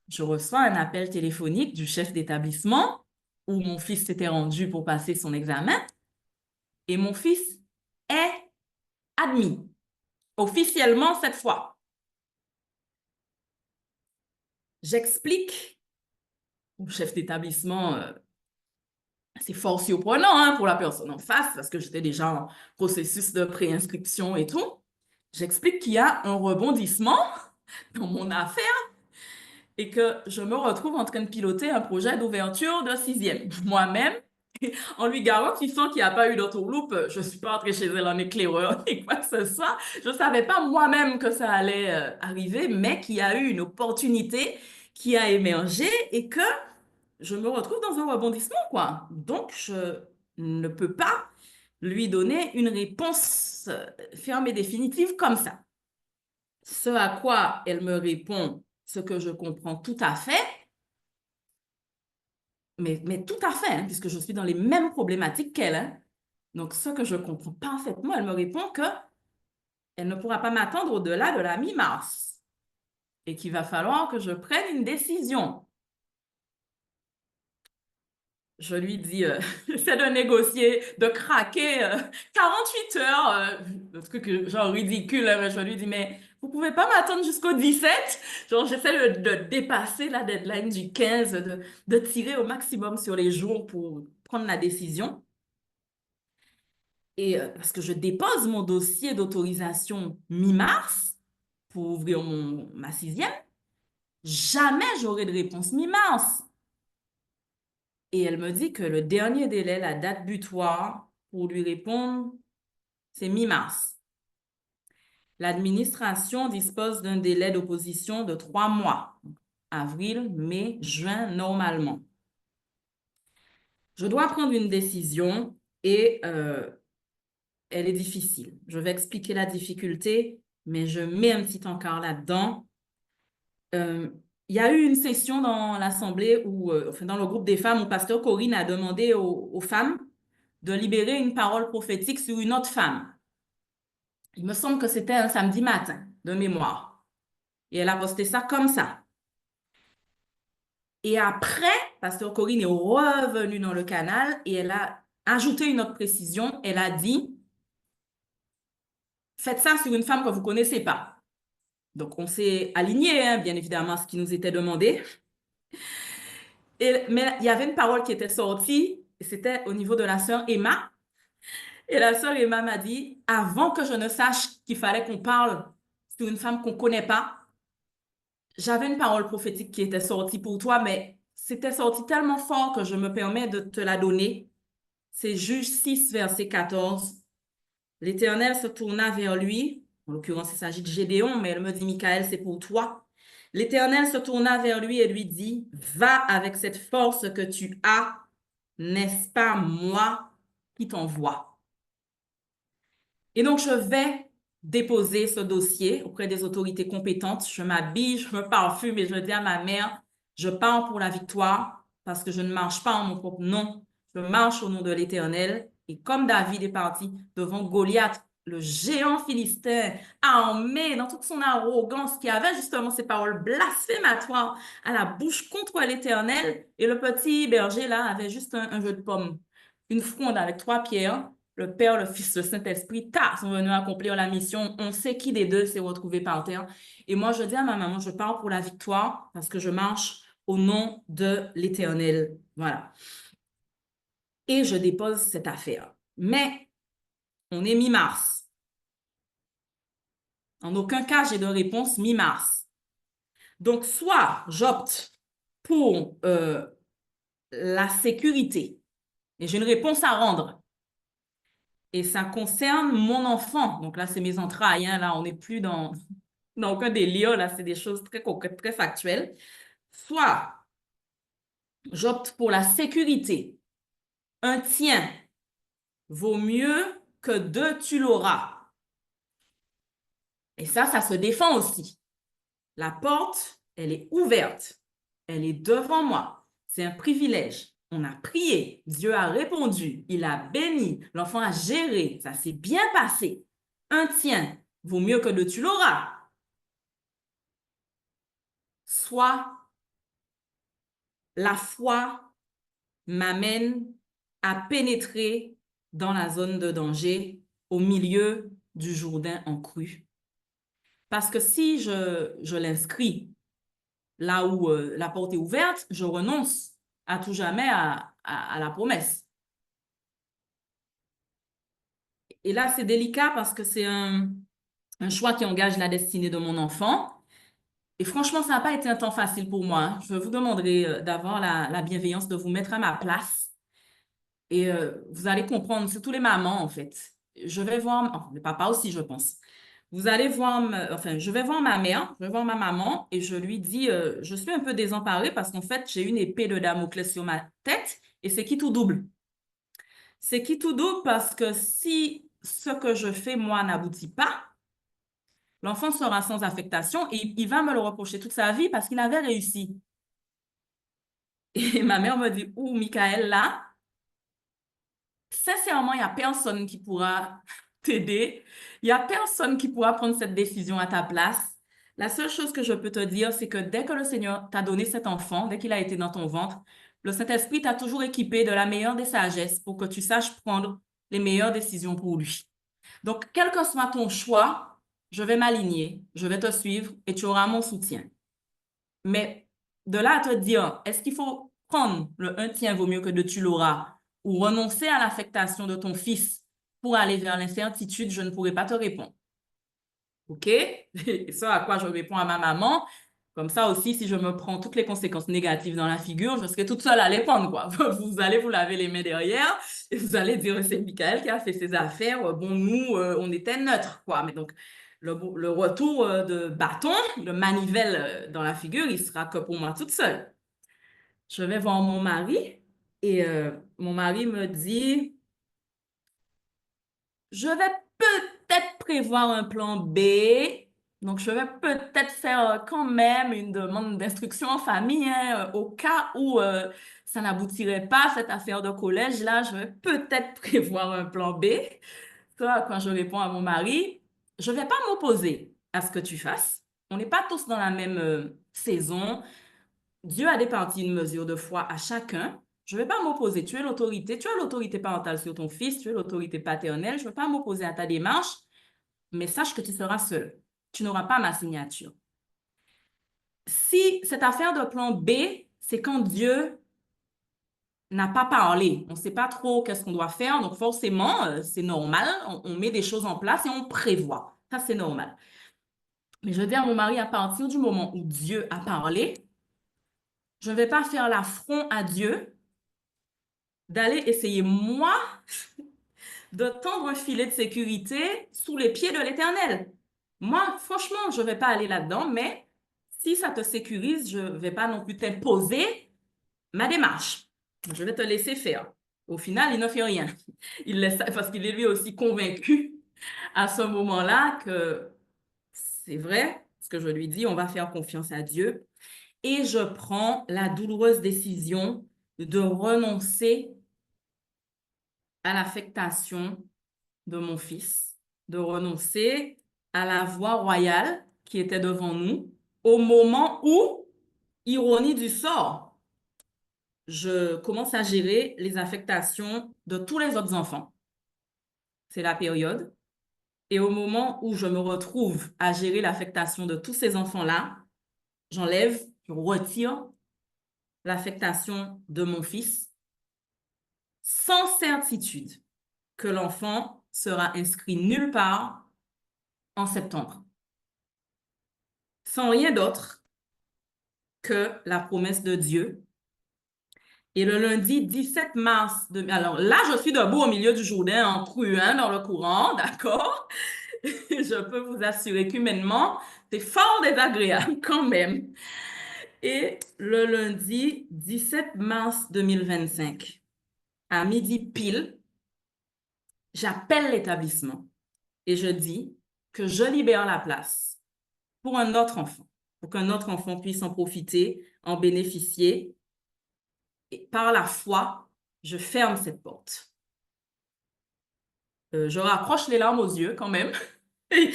Je reçois un appel téléphonique du chef d'établissement où mon fils s'était rendu pour passer son examen et mon fils est admis, officiellement cette fois. J'explique au chef d'établissement, c'est fort surprenant hein, pour la personne en face parce que j'étais déjà en processus de préinscription et tout. J'explique qu'il y a un rebondissement dans mon affaire et que je me retrouve en train de piloter un projet d'ouverture de sixième. Moi-même, en lui garantissant qu'il n'y a pas eu d'autoloupe, je ne suis pas entrée chez elle en éclaireur et quoi que ce soit. Je ne savais pas moi-même que ça allait arriver, mais qu'il y a eu une opportunité qui a émergé et que je me retrouve dans un rebondissement, quoi. Donc, je ne peux pas lui donner une réponse ferme et définitive comme ça. Ce à quoi elle me répond, ce que je comprends tout à fait, mais tout à fait, hein, puisque je suis dans les mêmes problématiques qu'elle. Hein. Donc, ce que je comprends parfaitement, elle me répond que elle ne pourra pas m'attendre au-delà de la mi-mars et qu'il va falloir que je prenne une décision. Je lui dis, c'est de négocier, de craquer 48 heures, un truc genre ridicule, hein, mais je lui dis, mais vous pouvez pas m'attendre jusqu'au 17? Genre, j'essaie de dépasser la deadline du 15, de tirer au maximum sur les jours pour prendre la décision. Et parce que je dépose mon dossier d'autorisation mi-mars pour ouvrir ma sixième. jamais j'aurai de réponse mi-mars. Et elle me dit que le dernier délai, la date butoir pour lui répondre, c'est mi-mars. L'administration dispose d'un délai d'opposition de 3 mois, avril, mai, juin, normalement. Je dois prendre une décision et elle est difficile. Je vais expliquer la difficulté, mais je mets un petit encart là-dedans. Euh, il y a eu une session dans l'Assemblée où, enfin, dans le groupe des femmes, où Pasteur Corinne a demandé aux femmes de libérer une parole prophétique sur une autre femme. Il me semble que c'était un samedi matin, de mémoire. Et elle a posté ça comme ça. Et après, Pasteur Corinne est revenue dans le canal et elle a ajouté une autre précision. Elle a dit, faites ça sur une femme que vous ne connaissez pas. Donc, on s'est aligné, hein, bien évidemment, à ce qui nous était demandé. Mais il y avait une parole qui était sortie, et c'était au niveau de la sœur Emma. Et la sœur Emma m'a dit, avant que je ne sache qu'il fallait qu'on parle sur une femme qu'on ne connaît pas, j'avais une parole prophétique qui était sortie pour toi, mais c'était sorti tellement fort que je me permets de te la donner. C'est Juge 6, verset 14. L'Éternel se tourna vers lui. En l'occurrence, il s'agit de Gédéon, mais elle me dit, Michaël, c'est pour toi. L'Éternel se tourna vers lui et lui dit, va avec cette force que tu as, n'est-ce pas moi qui t'envoie? Et donc, je vais déposer ce dossier auprès des autorités compétentes. Je m'habille, je me parfume et je dis à ma mère, je pars pour la victoire parce que je ne marche pas en mon propre nom. Je marche au nom de l'Éternel. Et comme David est parti devant Goliath, le géant philistin, armé dans toute son arrogance, qui avait justement ces paroles blasphématoires à la bouche contre l'Éternel, et le petit berger là avait juste un jeu de pommes, une fronde avec 3 pierres. Le Père, le Fils, le Saint-Esprit, sont venus accomplir la mission. On sait qui des deux s'est retrouvé par terre. Et moi, je dis à ma maman, je pars pour la victoire parce que je marche au nom de l'Éternel. Voilà. Et je dépose cette affaire. Mais on est mi-mars. En aucun cas, j'ai de réponse mi-mars. Donc, soit j'opte pour la sécurité et j'ai une réponse à rendre. Et ça concerne mon enfant. Donc là, c'est mes entrailles. Hein. Là, on n'est plus dans aucun délire. Là, c'est des choses très concrètes, très factuelles. Soit j'opte pour la sécurité. Un tien vaut mieux que deux, tu l'auras. Et ça se défend aussi. La porte, elle est ouverte. Elle est devant moi. C'est un privilège. On a prié. Dieu a répondu. Il a béni. L'enfant a géré. Ça s'est bien passé. Un tien vaut mieux que deux, tu l'auras. Soit la foi m'amène à pénétrer dans la zone de danger au milieu du Jourdain en crue. Parce que si je l'inscris là où la porte est ouverte, je renonce à tout jamais à la promesse. Et là, c'est délicat parce que c'est un choix qui engage la destinée de mon enfant. Et franchement, ça n'a pas été un temps facile pour moi. Hein. Je vous demanderai d'avoir la bienveillance de vous mettre à ma place. Et vous allez comprendre, surtout les mamans, en fait. Je vais voir, oh, les papas aussi, je pense. Vous allez voir, enfin, je vais voir ma mère, je vais voir ma maman et je lui dis, je suis un peu désemparée parce qu'en fait, j'ai une épée de Damoclès sur ma tête et c'est qui tout double. C'est qui tout double parce que si ce que je fais, moi, n'aboutit pas, l'enfant sera sans affectation et il va me le reprocher toute sa vie parce qu'il avait réussi. Et ma mère me dit, ouh, Michael, là, sincèrement, il n'y a personne qui pourra t'aider. Il n'y a personne qui pourra prendre cette décision à ta place. La seule chose que je peux te dire, c'est que dès que le Seigneur t'a donné cet enfant, dès qu'il a été dans ton ventre, le Saint-Esprit t'a toujours équipé de la meilleure des sagesses pour que tu saches prendre les meilleures décisions pour lui. Donc, quel que soit ton choix, je vais m'aligner, je vais te suivre et tu auras mon soutien. Mais de là à te dire, est-ce qu'il faut prendre le un tien vaut mieux que deux tu l'auras ou renoncer à l'affectation de ton fils pour aller vers l'incertitude, je ne pourrais pas te répondre. OK? Et ça à quoi je réponds à ma maman, Comme ça aussi, si je me prends toutes les conséquences négatives dans la figure, je serai toute seule à les prendre, quoi. Vous allez vous laver les mains derrière et vous allez dire, c'est Michael qui a fait ses affaires. Bon, nous, on était neutres, quoi. Mais donc, le retour de bâton, de manivelle dans la figure, il sera que pour moi toute seule. Je vais voir mon mari et mon mari me dit, je vais peut-être prévoir un plan B. Donc, je vais peut-être faire quand même une demande d'instruction en famille, hein, au cas où ça n'aboutirait pas, cette affaire de collège-là. Je vais peut-être prévoir un plan B. Toi, quand je réponds à mon mari, je ne vais pas m'opposer à ce que tu fasses. On n'est pas tous dans la même saison. Dieu a départi une mesure de foi à chacun. Je ne vais pas m'opposer. Tu es l'autorité, tu as l'autorité parentale sur ton fils, tu es l'autorité paternelle. Je ne vais pas m'opposer à ta démarche, mais sache que tu seras seul. Tu n'auras pas ma signature. Si cette affaire de plan B, c'est quand Dieu n'a pas parlé, on ne sait pas trop qu'est-ce qu'on doit faire, donc forcément, c'est normal, on met des choses en place et on prévoit. Ça, c'est normal. Mais je dis à mon mari, à partir du moment où Dieu a parlé, je ne vais pas faire l'affront à Dieu d'aller essayer, moi, de tendre un filet de sécurité sous les pieds de l'Éternel. Moi, franchement, je ne vais pas aller là-dedans, mais si ça te sécurise, je ne vais pas non plus t'imposer ma démarche. Je vais te laisser faire. Au final, il ne fait rien. Il laisse parce qu'il est lui aussi convaincu à ce moment-là que c'est vrai, ce que je lui dis, on va faire confiance à Dieu. Et je prends la douloureuse décision de renoncer à l'affectation de mon fils, de renoncer à la voie royale qui était devant nous au moment où, ironie du sort, je commence à gérer les affectations de tous les autres enfants. C'est la période. Et au moment où je me retrouve à gérer l'affectation de tous ces enfants-là, j'enlève, je retire l'affectation de mon fils sans certitude que l'enfant sera inscrit nulle part en septembre. Sans rien d'autre que la promesse de Dieu. Et le lundi 17 mars, alors là, je suis debout au milieu du Jourdain en truand dans le courant, d'accord? Je peux vous assurer qu'humainement, c'est fort désagréable quand même. Et le lundi 17 mars 2025, à midi pile, j'appelle l'établissement et je dis que je libère la place pour un autre enfant, pour qu'un autre enfant puisse en profiter, en bénéficier. Et par la foi, je ferme cette porte. Je rapproche les larmes aux yeux quand même. Et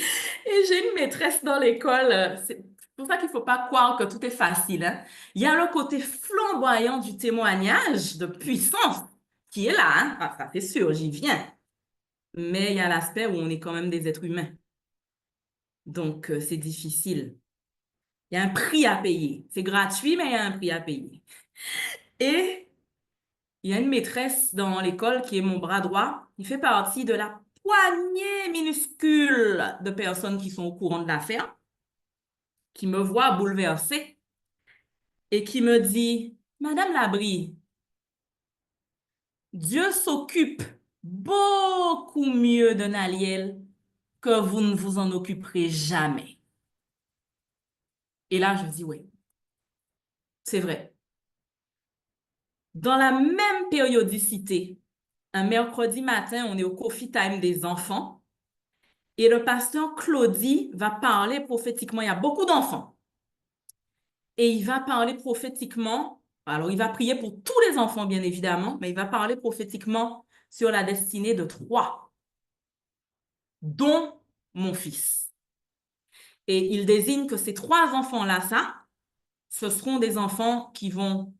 j'ai une maîtresse dans l'école. C'est pour ça qu'il ne faut pas croire que tout est facile, hein. Il y a le côté flamboyant du témoignage de puissance qui est là, hein. Ah, ça c'est sûr, j'y viens. Mais il y a l'aspect où on est quand même des êtres humains. Donc, c'est difficile. Il y a un prix à payer. C'est gratuit, mais il y a un prix à payer. Et il y a une maîtresse dans l'école qui est mon bras droit. Il fait partie de la poignée minuscule de personnes qui sont au courant de l'affaire, qui me voit bouleversée et qui me dit, Madame Labrie, Dieu s'occupe beaucoup mieux de Naliel que vous ne vous en occuperez jamais. Et là, je dis, oui, c'est vrai. Dans la même périodicité, un mercredi matin, on est au coffee time des enfants et le pasteur Claudie va parler prophétiquement. Il y a beaucoup d'enfants. Et il va parler prophétiquement. Alors, il va prier pour tous les enfants, bien évidemment, mais il va parler prophétiquement sur la destinée de 3, dont mon fils. Et il désigne que ces 3 enfants-là, ce seront des enfants qui vont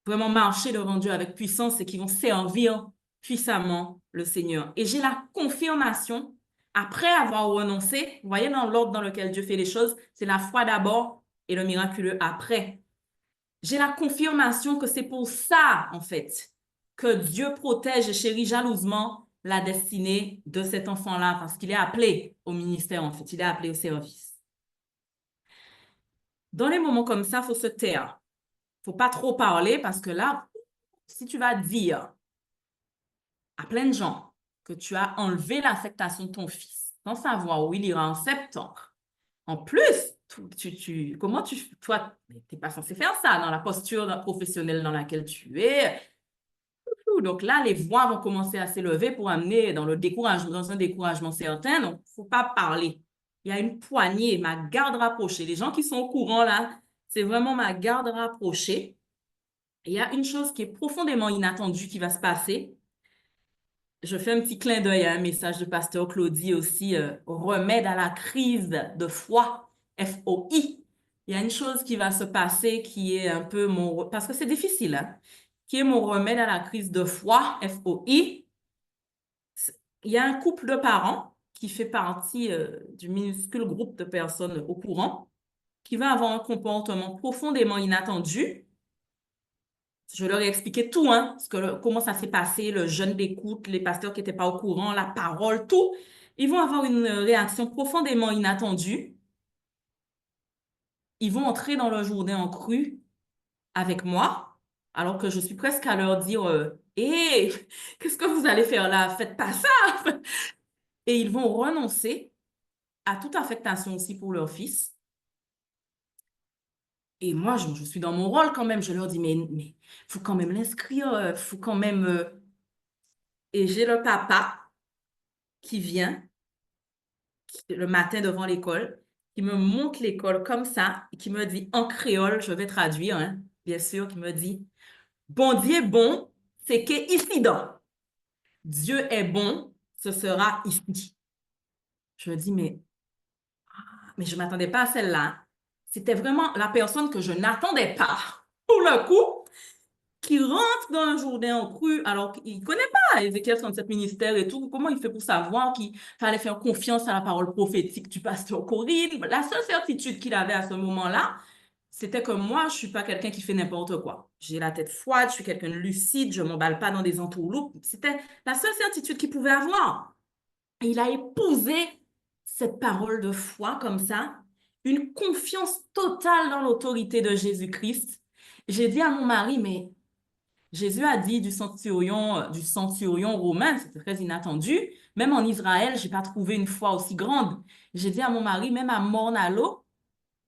vraiment marcher devant Dieu avec puissance et qui vont servir puissamment le Seigneur. Et j'ai la confirmation, après avoir renoncé, vous voyez dans l'ordre dans lequel Dieu fait les choses, c'est la foi d'abord et le miraculeux après. J'ai la confirmation que c'est pour ça, en fait, que Dieu protège et chérit jalousement la destinée de cet enfant-là, parce qu'il est appelé au ministère, en fait, il est appelé au service. Dans les moments comme ça, il faut se taire. Il ne faut pas trop parler parce que là, si tu vas dire à plein de gens que tu as enlevé l'affectation de ton fils sans savoir où il ira en septembre, en plus, comment toi, tu n'es pas censé faire ça dans la posture professionnelle dans laquelle tu es. Donc là, les voix vont commencer à s'élever pour amener dans un découragement certain. Donc, il ne faut pas parler. Il y a une poignée, ma garde rapprochée. Les gens qui sont au courant là, c'est vraiment ma garde rapprochée. Et il y a une chose qui est profondément inattendue qui va se passer. Je fais un petit clin d'œil à un message de Pasteur Claudie aussi, remède à la crise de foi, FOI. Il y a une chose qui va se passer qui est un peu parce que c'est difficile, hein, qui est mon remède à la crise de foi, FOI. Il y a un couple de parents qui fait partie du minuscule groupe de personnes au courant qui va avoir un comportement profondément inattendu. Je leur ai expliqué tout, hein, comment ça s'est passé, le jeûne d'écoute, les pasteurs qui n'étaient pas au courant, la parole, tout. Ils vont avoir une réaction profondément inattendue. Ils vont entrer dans leur journée en crue avec moi, alors que je suis presque à leur dire, hé, qu'est-ce que vous allez faire là? Faites pas ça! Et ils vont renoncer à toute affectation aussi pour leur fils. Et moi, je suis dans mon rôle quand même. Je leur dis, mais faut quand même l'inscrire, faut quand même. Et j'ai le papa qui vient le matin devant l'école, qui me montre l'école comme ça, et qui me dit en créole, je vais traduire, hein, bien sûr, qui me dit, bon Dieu est bon, c'est que ici donc. Dieu est bon, ce sera ici. Je me dis, mais je ne m'attendais pas à celle-là. C'était vraiment la personne que je n'attendais pas. Pour le coup, qui rentre dans un journée en crue alors qu'il ne connaît pas Ézéchiel 37 ministère et tout. Comment il fait pour savoir qu'il fallait faire confiance à la parole prophétique du pasteur Corinne? La seule certitude qu'il avait à ce moment-là, c'était que moi, je ne suis pas quelqu'un qui fait n'importe quoi. J'ai la tête froide, je suis quelqu'un de lucide, je ne m'emballe pas dans des entourloupes. C'était la seule certitude qu'il pouvait avoir. Et il a épousé cette parole de foi comme ça, une confiance totale dans l'autorité de Jésus-Christ. J'ai dit à mon mari, mais Jésus a dit du centurion romain, c'était très inattendu. Même en Israël, j'ai pas trouvé une foi aussi grande. J'ai dit à mon mari, même à Morne-à-l'eau,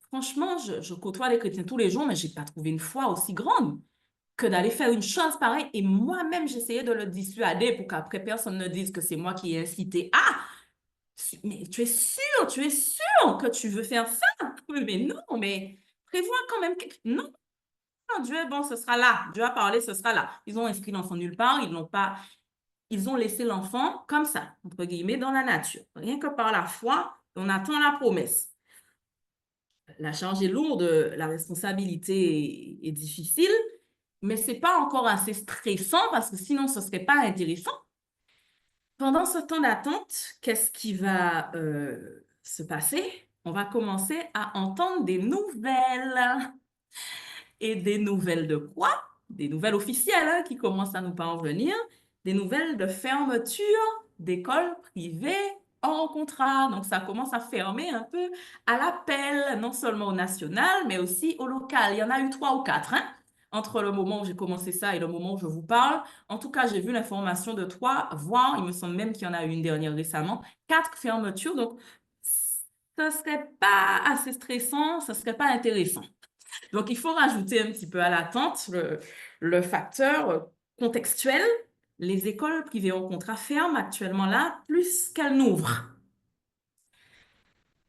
franchement, je côtoie les chrétiens tous les jours, mais j'ai pas trouvé une foi aussi grande que d'aller faire une chose pareille. Et moi-même, j'essayais de le dissuader pour qu'après personne ne dise que c'est moi qui ai incité. Ah, mais tu es sûr que tu veux faire ça? Mais non, mais prévois quand même. Non, non, Dieu est bon, ce sera là. Dieu a parlé, ce sera là. Ils ont inscrit l'enfant nulle part, ils n'ont pas, ils ont laissé l'enfant comme ça, entre guillemets, dans la nature. Rien que par la foi, on attend la promesse. La charge est lourde, la responsabilité est difficile, mais c'est pas encore assez stressant parce que sinon ce serait pas intéressant. Pendant ce temps d'attente, qu'est-ce qui va se passer? On va commencer à entendre des nouvelles. Et des nouvelles de quoi? Des nouvelles officielles hein, qui commencent à nous parvenir, des nouvelles de fermeture d'écoles privées hors contrat. Donc, ça commence à fermer un peu à l'appel, non seulement au national, mais aussi au local. Il y en a eu 3 ou 4, hein, entre le moment où j'ai commencé ça et le moment où je vous parle. En tout cas, j'ai vu l'information de 3, voire il me semble même qu'il y en a eu une dernière récemment, 4 fermetures. Donc, ce ne serait pas assez stressant, ce ne serait pas intéressant. Donc, il faut rajouter un petit peu à l'attente le facteur contextuel. Les écoles privées en contrat ferment actuellement là plus qu'elles n'ouvrent.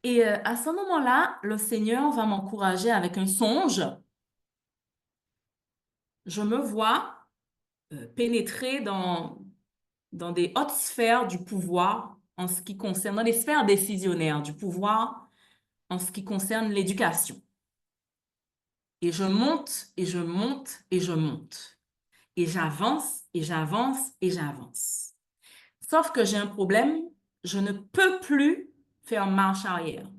Et à ce moment-là, le Seigneur va m'encourager avec un songe. Je me vois pénétrer dans des hautes sphères du pouvoir en ce qui concerne, dans les sphères décisionnaires du pouvoir en ce qui concerne l'éducation. Et je monte, et je monte, et je monte. Et j'avance, et j'avance, et j'avance. Sauf que j'ai un problème, je ne peux plus faire marche arrière.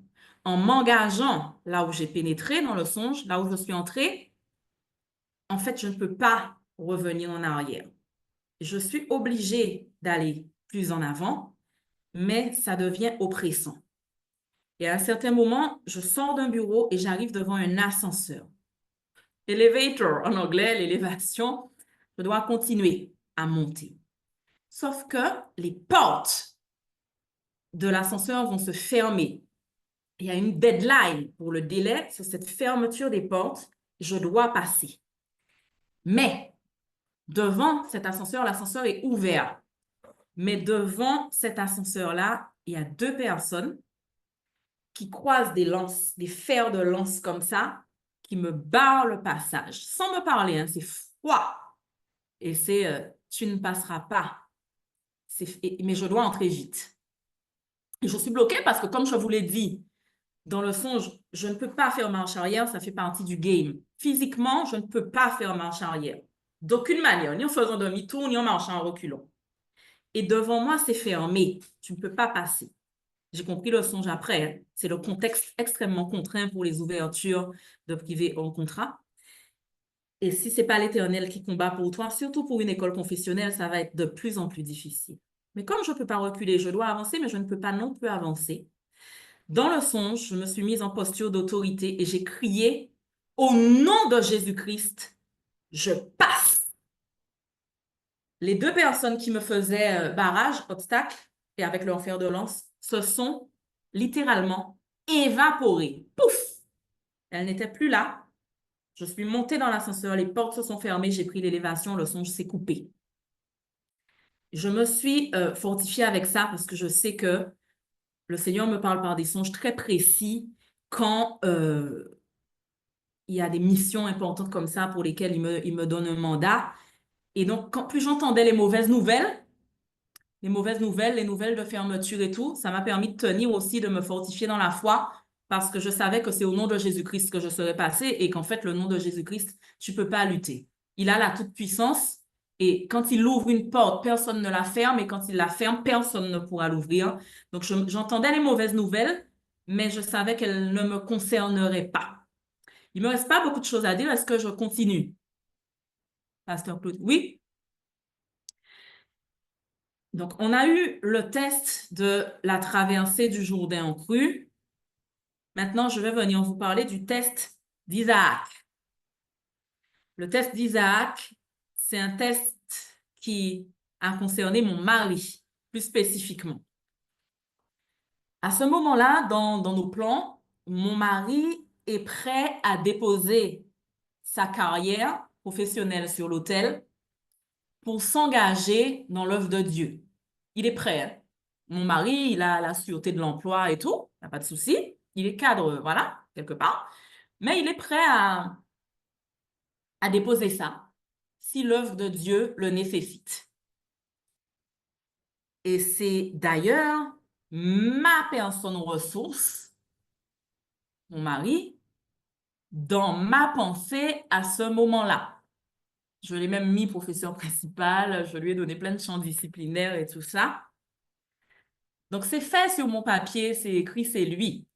En m'engageant là où j'ai pénétré dans le songe, là où je suis entrée, en fait, je ne peux pas revenir en arrière. Je suis obligée d'aller plus en avant, mais ça devient oppressant. Et à un certain moment, je sors d'un bureau et j'arrive devant un ascenseur. Elevator en anglais, l'élévation. Je dois continuer à monter. Sauf que les portes de l'ascenseur vont se fermer. Il y a une deadline pour le délai sur cette fermeture des portes. Je dois passer. Mais devant cet ascenseur, l'ascenseur est ouvert. Mais devant cet ascenseur-là, il y a deux personnes qui croisent des lances, des fers de lance comme ça, qui me barrent le passage, sans me parler, hein, c'est froid. Et c'est tu ne passeras pas. Mais je dois entrer vite. Et je suis bloquée parce que, comme je vous l'ai dit, dans le songe, je ne peux pas faire marche arrière, ça fait partie du game. Physiquement, je ne peux pas faire marche arrière. D'aucune manière, ni en faisant demi-tour, ni en marchant en reculant. Et devant moi, c'est fermé. Tu ne peux pas passer. J'ai compris le songe après, hein. C'est le contexte extrêmement contraint pour les ouvertures de privé hors contrat. Et si ce n'est pas l'Éternel qui combat pour toi, surtout pour une école confessionnelle, ça va être de plus en plus difficile. Mais comme je ne peux pas reculer, je dois avancer, mais je ne peux pas non plus avancer. Dans le songe, je me suis mise en posture d'autorité et j'ai crié au nom de Jésus-Christ, je passe. Les deux personnes qui me faisaient barrage, obstacle, et avec leur fer de lance, se sont littéralement évaporées. Pouf! Elles n'étaient plus là. Je suis montée dans l'ascenseur, les portes se sont fermées, j'ai pris l'élévation, le songe s'est coupé. Je me suis fortifiée avec ça parce que je sais que le Seigneur me parle par des songes très précis quand il y a des missions importantes comme ça pour lesquelles il me donne un mandat. Et donc, plus j'entendais les mauvaises nouvelles, les nouvelles de fermeture et tout, ça m'a permis de tenir aussi, de me fortifier dans la foi parce que je savais que c'est au nom de Jésus-Christ que je serais passée et qu'en fait, le nom de Jésus-Christ, tu peux pas lutter. Il a la toute-puissance et quand il ouvre une porte, personne ne la ferme et quand il la ferme, personne ne pourra l'ouvrir. Donc, j'entendais les mauvaises nouvelles, mais je savais qu'elles ne me concerneraient pas. Il me reste pas beaucoup de choses à dire. Est-ce que je continue, Pasteur Claude? Oui? Donc, on a eu le test de la traversée du Jourdain en crue. Maintenant, je vais venir vous parler du test d'Isaac. Le test d'Isaac, c'est un test qui a concerné mon mari, plus spécifiquement. À ce moment-là, dans nos plans, mon mari est prêt à déposer sa carrière professionnelle sur l'autel pour s'engager dans l'œuvre de Dieu. Il est prêt, hein. Mon mari, il a la sûreté de l'emploi et tout, il n'y a pas de souci. Il est cadre, voilà, quelque part. Mais il est prêt à déposer ça si l'œuvre de Dieu le nécessite. Et c'est d'ailleurs ma personne ressource, mon mari, dans ma pensée à ce moment-là. Je l'ai même mis professeur principal, je lui ai donné plein de champs disciplinaires et tout ça. Donc, c'est fait sur mon papier, c'est écrit, c'est lui.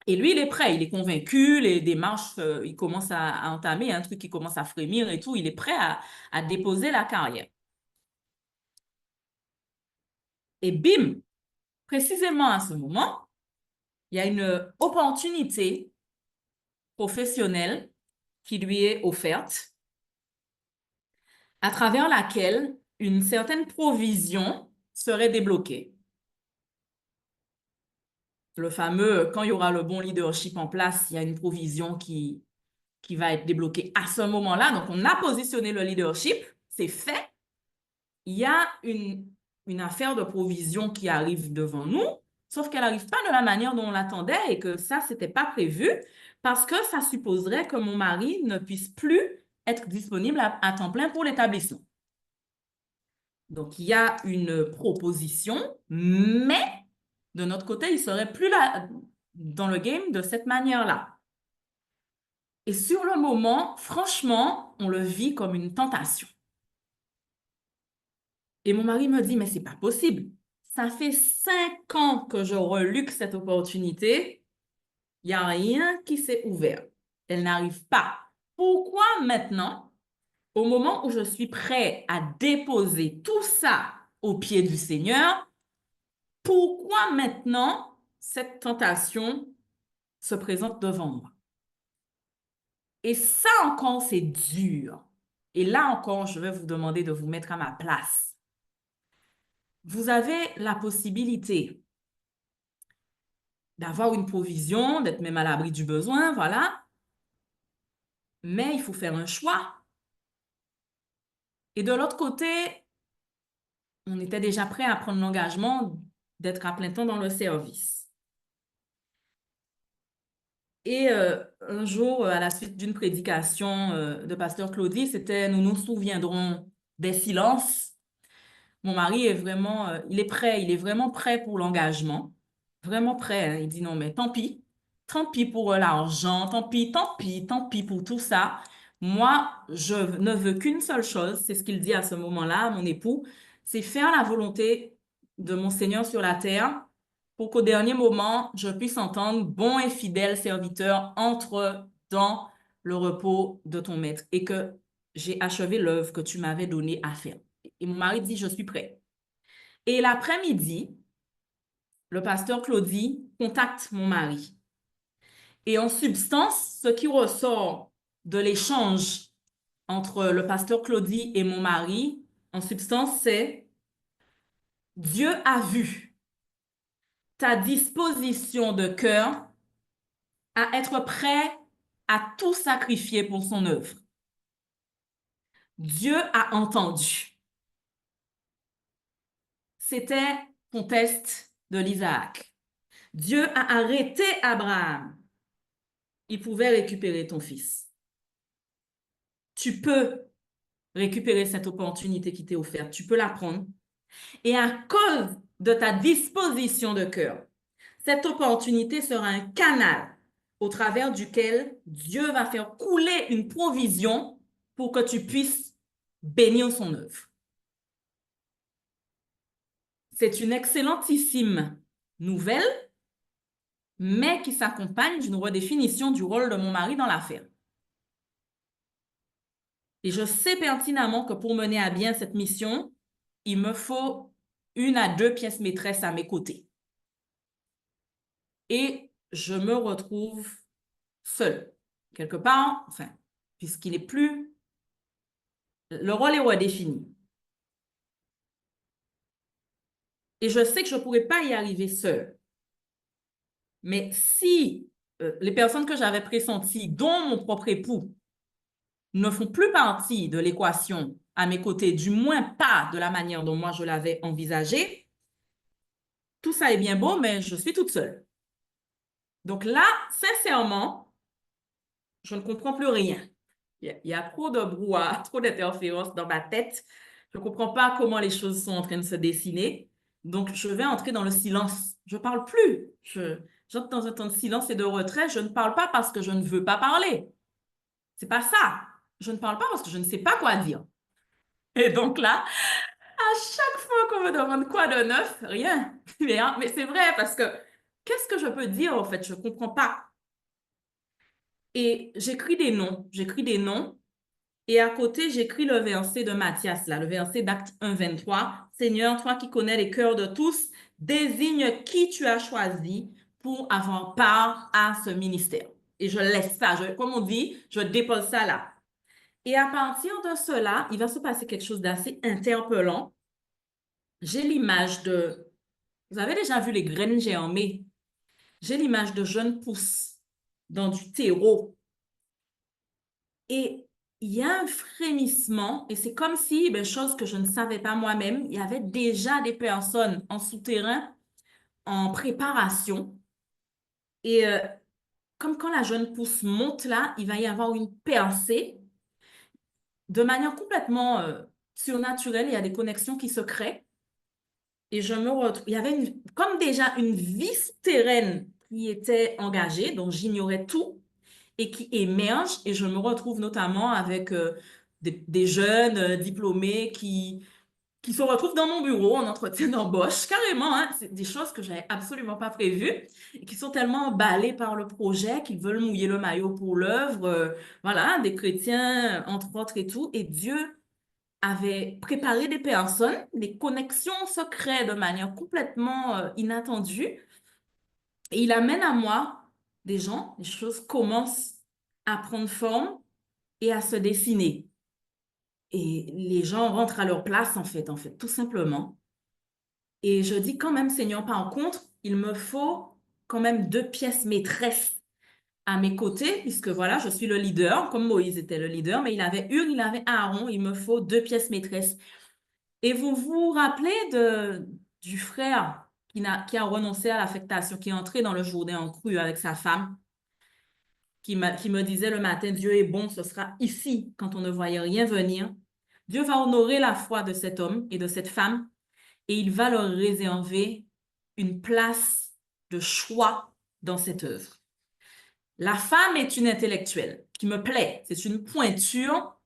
Et lui, il est prêt, il est convaincu, les démarches, il commence à entamer, un truc qui commence à frémir et tout, il est prêt à déposer la carrière. Et bim, précisément à ce moment, il y a une opportunité professionnelle qui lui est offerte, à travers laquelle une certaine provision serait débloquée. Le fameux, quand il y aura le bon leadership en place, il y a une provision qui va être débloquée à ce moment-là. Donc, on a positionné le leadership, c'est fait. Il y a une affaire de provision qui arrive devant nous, sauf qu'elle n'arrive pas de la manière dont on l'attendait et que ça, ce n'était pas prévu parce que ça supposerait que mon mari ne puisse plus être disponible à temps plein pour l'établissement. Donc, il y a une proposition, mais de notre côté, il ne serait plus là dans le game de cette manière-là. Et sur le moment, franchement, on le vit comme une tentation. Et mon mari me dit, mais c'est pas possible. Ça fait 5 ans que je reluque cette opportunité. Il n'y a rien qui s'est ouvert. Elle n'arrive pas. Pourquoi maintenant, au moment où je suis prêt à déposer tout ça aux pieds du Seigneur, pourquoi maintenant cette tentation se présente devant moi. Et ça encore, c'est dur. Et là encore, je vais vous demander de vous mettre à ma place. Vous avez la possibilité d'avoir une provision, d'être même à l'abri du besoin, voilà. Mais il faut faire un choix. Et de l'autre côté, on était déjà prêt à prendre l'engagement d'être à plein temps dans le service. Et un jour, à la suite d'une prédication de Pasteur Claudie, c'était « Nous nous souviendrons des silences ». Mon mari est vraiment, il est prêt, il est vraiment prêt pour l'engagement. Vraiment prêt, hein. Il dit non, mais tant pis pour l'argent, tant pis pour tout ça. Moi, je ne veux qu'une seule chose, c'est ce qu'il dit à ce moment-là, à mon époux, c'est faire la volonté de mon Seigneur sur la terre pour qu'au dernier moment, je puisse entendre bon et fidèle serviteur, entre dans le repos de ton maître et que j'ai achevé l'œuvre que tu m'avais donnée à faire. Et mon mari dit, je suis prêt. Et l'après-midi, le pasteur Claudie contacte mon mari. Et en substance, ce qui ressort de l'échange entre le pasteur Claudie et mon mari, en substance, c'est Dieu a vu ta disposition de cœur à être prêt à tout sacrifier pour son œuvre. Dieu a entendu. C'était ton test de l'Isaac. Dieu a arrêté Abraham. Il pouvait récupérer ton fils. Tu peux récupérer cette opportunité qui t'est offerte. Tu peux la prendre. Et à cause de ta disposition de cœur, cette opportunité sera un canal au travers duquel Dieu va faire couler une provision pour que tu puisses bénir son œuvre. C'est une excellentissime nouvelle, mais qui s'accompagne d'une redéfinition du rôle de mon mari dans l'affaire. Et je sais pertinemment que pour mener à bien cette mission, il me faut 1 à 2 pièces maîtresses à mes côtés. Et je me retrouve seule, quelque part, enfin, puisqu'il n'est plus, le rôle est redéfini. Et je sais que je ne pourrais pas y arriver seule. Mais si les personnes que j'avais pressenties, dont mon propre époux, ne font plus partie de l'équation à mes côtés, du moins pas de la manière dont moi je l'avais envisagé, tout ça est bien beau, mais je suis toute seule. Donc là, sincèrement, je ne comprends plus rien. Il y a trop de brouhaha, trop d'interférences dans ma tête. Je ne comprends pas comment les choses sont en train de se dessiner. Donc, je vais entrer dans le silence. Je ne parle plus. J'entre dans un temps de silence et de retrait. Je ne parle pas parce que je ne veux pas parler. C'est pas ça. Je ne parle pas parce que je ne sais pas quoi dire. Et donc là, à chaque fois qu'on me demande quoi de neuf, rien. Mais c'est vrai parce que qu'est-ce que je peux dire en fait? Je ne comprends pas. Et j'écris des noms. J'écris des noms. Et à côté, j'écris le verset de Matthias, là, le verset d'Acte 1, 23. Seigneur, toi qui connais les cœurs de tous, désigne qui tu as choisi pour avoir part à ce ministère. Et je laisse ça, comme on dit, je dépose ça là. Et à partir de cela, il va se passer quelque chose d'assez interpellant. J'ai l'image de, vous avez déjà vu les graines germées? J'ai l'image de jeunes pousses dans du terreau. Et il y a un frémissement, et c'est comme si, chose que je ne savais pas moi-même, il y avait déjà des personnes en souterrain, en préparation. Et comme quand la jeune pousse monte là, il va y avoir une percée de manière complètement surnaturelle. Il y a des connexions qui se créent. Et je me retrouve, il y avait comme déjà une vie souterraine qui était engagée, dont j'ignorais tout et qui émerge. Et je me retrouve notamment avec des jeunes diplômés qui se retrouvent dans mon bureau en entretien d'embauche, carrément, hein, c'est des choses que j'avais absolument pas prévues et qui sont tellement emballés par le projet qu'ils veulent mouiller le maillot pour l'œuvre. Voilà, des chrétiens, entre autres et tout. Et Dieu avait préparé des personnes, des connexions se créent de manière complètement inattendue. Et il amène à moi des gens, les choses commencent à prendre forme et à se dessiner. Et les gens rentrent à leur place, en fait, tout simplement. Et je dis quand même, Seigneur, par contre, il me faut quand même deux pièces maîtresses à mes côtés, puisque voilà, je suis le leader, comme Moïse était le leader, mais il avait Hur, il avait Aaron, il me faut deux pièces maîtresses. Et vous vous rappelez du frère qui a renoncé à l'affectation, qui est entré dans le Jourdain en crue avec sa femme, qui me disait le matin, Dieu est bon, ce sera ici, quand on ne voyait rien venir. Dieu va honorer la foi de cet homme et de cette femme, et il va leur réserver une place de choix dans cette œuvre. La femme est une intellectuelle qui me plaît. C'est une pointure.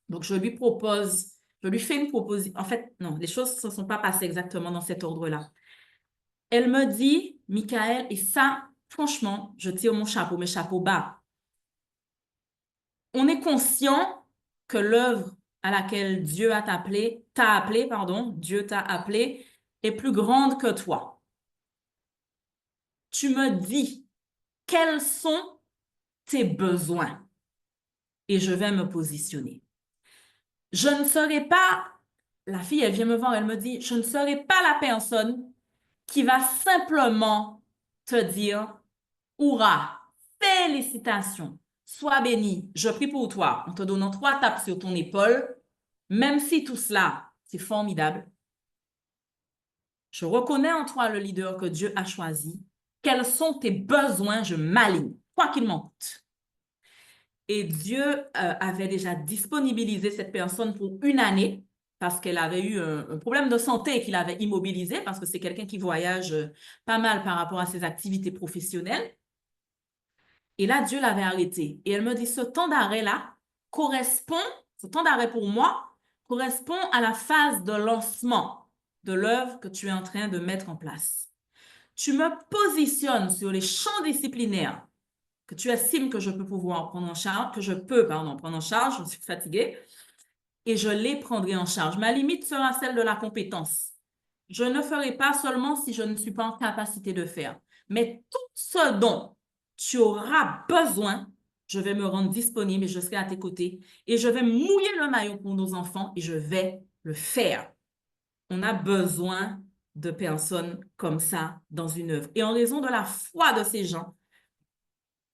Donc, je lui fais une proposition. En fait, non, les choses ne se sont pas passées exactement dans cet ordre-là. Elle me dit, Michael, et ça, franchement, je tire mon chapeau, mes chapeaux bas. On est conscient que l'œuvre à laquelle Dieu t'a appelé, est plus grande que toi. Tu me dis quels sont tes besoins et je vais me positionner. Je ne serai pas, la fille, elle vient me voir, elle me dit, je ne serai pas la personne qui va simplement te dire, Hourra, félicitations, sois béni, je prie pour toi, en te donnant 3 tapes sur ton épaule, même si tout cela, c'est formidable. Je reconnais en toi le leader que Dieu a choisi. Quels sont tes besoins? Je m'aligne, quoi qu'il m'en coûte. Et Dieu avait déjà disponibilisé cette personne pour une année parce qu'elle avait eu un problème de santé qu'il avait immobilisé parce que c'est quelqu'un qui voyage pas mal par rapport à ses activités professionnelles. Et là, Dieu l'avait arrêté. Et elle me dit, ce temps d'arrêt-là correspond, ce temps d'arrêt pour moi, correspond à la phase de lancement de l'œuvre que tu es en train de mettre en place. Tu me positionnes sur les champs disciplinaires que tu estimes que je peux pouvoir prendre en charge, prendre en charge, je suis fatiguée, et je les prendrai en charge. Ma limite sera celle de la compétence. Je ne ferai pas seulement si je ne suis pas en capacité de faire, mais tout ce dont tu auras besoin, je vais me rendre disponible et je serai à tes côtés et je vais mouiller le maillot pour nos enfants et je vais le faire. On a besoin de personnes comme ça dans une œuvre. Et en raison de la foi de ces gens,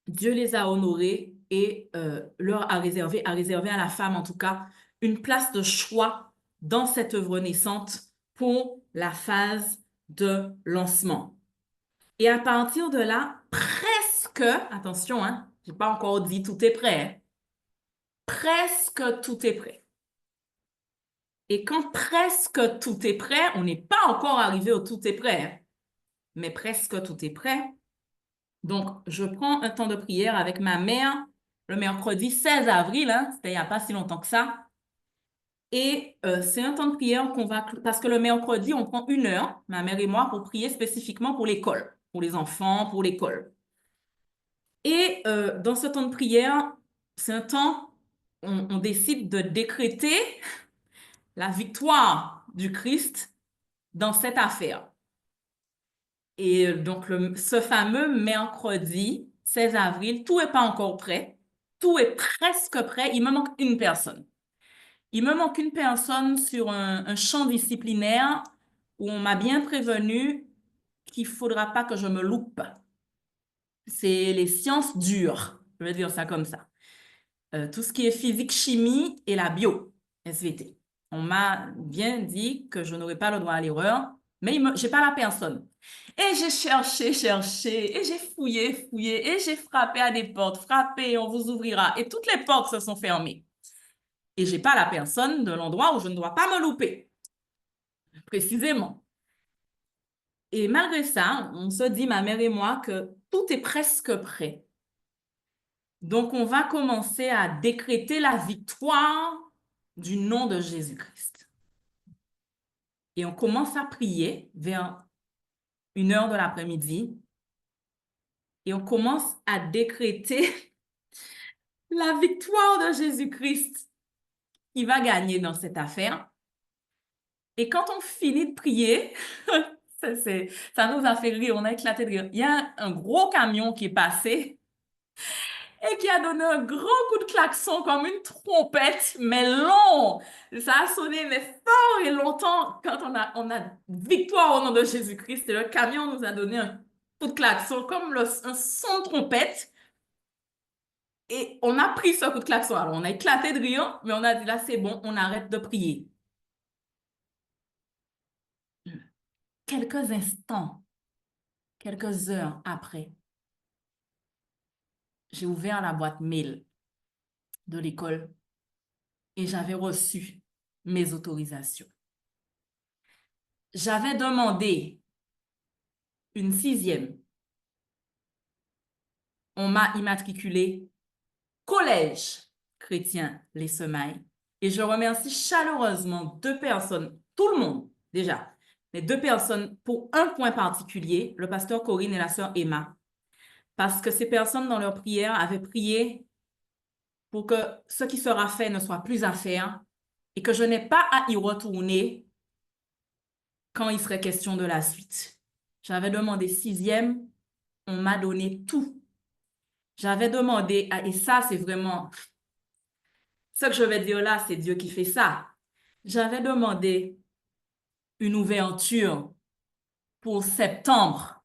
Dieu les a honorés et leur a réservé à la femme en tout cas, une place de choix dans cette œuvre naissante pour la phase de lancement. Et à partir de là, presque, attention, hein, j'ai pas encore dit tout est prêt, hein, presque tout est prêt. Et quand presque tout est prêt, on n'est pas encore arrivé au tout est prêt, hein, mais presque tout est prêt. Donc, je prends un temps de prière avec ma mère le mercredi 16 avril, hein, c'était il n'y a pas si longtemps que ça. Et c'est un temps de prière parce que le mercredi, on prend 1 heure, ma mère et moi, pour prier spécifiquement pour l'école, pour les enfants, pour l'école. Et dans ce temps de prière, c'est un temps, on décide de décréter la victoire du Christ dans cette affaire. Et donc, ce fameux mercredi 16 avril, tout n'est pas encore prêt. Tout est presque prêt. Il me manque une personne. Il me manque une personne sur un champ disciplinaire où on m'a bien prévenu qu'il ne faudra pas que je me loupe. C'est les sciences dures, je vais dire ça comme ça. Tout ce qui est physique, chimie et la bio, SVT. On m'a bien dit que je n'aurais pas le droit à l'erreur, mais je n'ai pas la personne. Et j'ai cherché, et j'ai fouillé, et j'ai frappé à des portes, frappé, on vous ouvrira. Et toutes les portes se sont fermées. Et je n'ai pas la personne de l'endroit où je ne dois pas me louper, précisément. Et malgré ça, on se dit, ma mère et moi, que tout est presque prêt. Donc, on va commencer à décréter la victoire du nom de Jésus-Christ. Et on commence à prier vers 1 heure de l'après-midi et on commence à décréter la victoire de Jésus-Christ qui va gagner dans cette affaire. Et quand on finit de prier, Ça nous a fait rire, on a éclaté de rire. Il y a un gros camion qui est passé et qui a donné un grand coup de klaxon comme une trompette, mais long. Ça a sonné, mais fort et longtemps quand on a victoire au nom de Jésus-Christ. Et le camion nous a donné un coup de klaxon comme un son de trompette. Et on a pris ce coup de klaxon. Alors, on a éclaté de rire, mais on a dit là, c'est bon, on arrête de prier. Quelques instants, quelques heures après, j'ai ouvert la boîte mail de l'école et j'avais reçu mes autorisations. J'avais demandé une sixième. On m'a immatriculée collège chrétien Les Semailles. Et je remercie chaleureusement deux personnes, tout le monde déjà, mais deux personnes pour un point particulier, le pasteur Corinne et la sœur Emma, parce que ces personnes dans leur prière avaient prié pour que ce qui sera fait ne soit plus à faire et que je n'ai pas à y retourner quand il serait question de la suite. J'avais demandé sixième, on m'a donné tout. J'avais demandé, et ça c'est vraiment, ce que je vais dire là, c'est Dieu qui fait ça. J'avais demandé une ouverture pour septembre,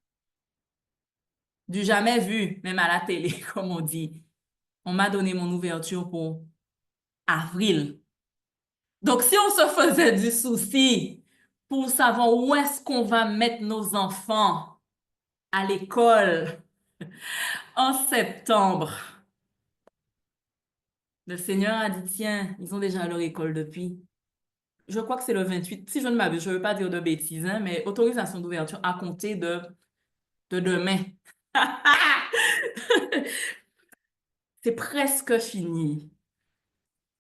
du jamais vu, même à la télé, comme on dit. On m'a donné mon ouverture pour avril. Donc, si on se faisait du souci pour savoir où est-ce qu'on va mettre nos enfants à l'école en septembre, le Seigneur a dit, tiens, ils ont déjà leur école depuis. Je crois que c'est le 28. Si je ne m'abuse, je ne veux pas dire de bêtises, hein, mais autorisation d'ouverture à compter de demain. C'est presque fini.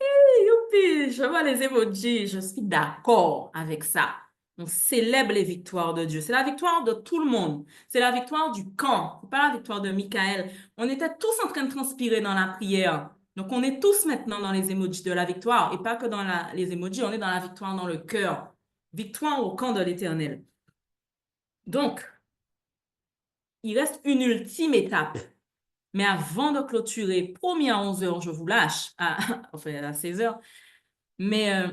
Youpi, je vois les emojis, je suis d'accord avec ça. On célèbre les victoires de Dieu. C'est la victoire de tout le monde. C'est la victoire du camp. C'est pas la victoire de Michael. On était tous en train de transpirer dans la prière. Donc, on est tous maintenant dans les emojis de la victoire. Et pas que dans les emojis, on est dans la victoire dans le cœur. Victoire au camp de l'Éternel. Donc, il reste une ultime étape. Mais avant de clôturer, promis à 11 heures, je vous lâche, enfin à 16 heures, mais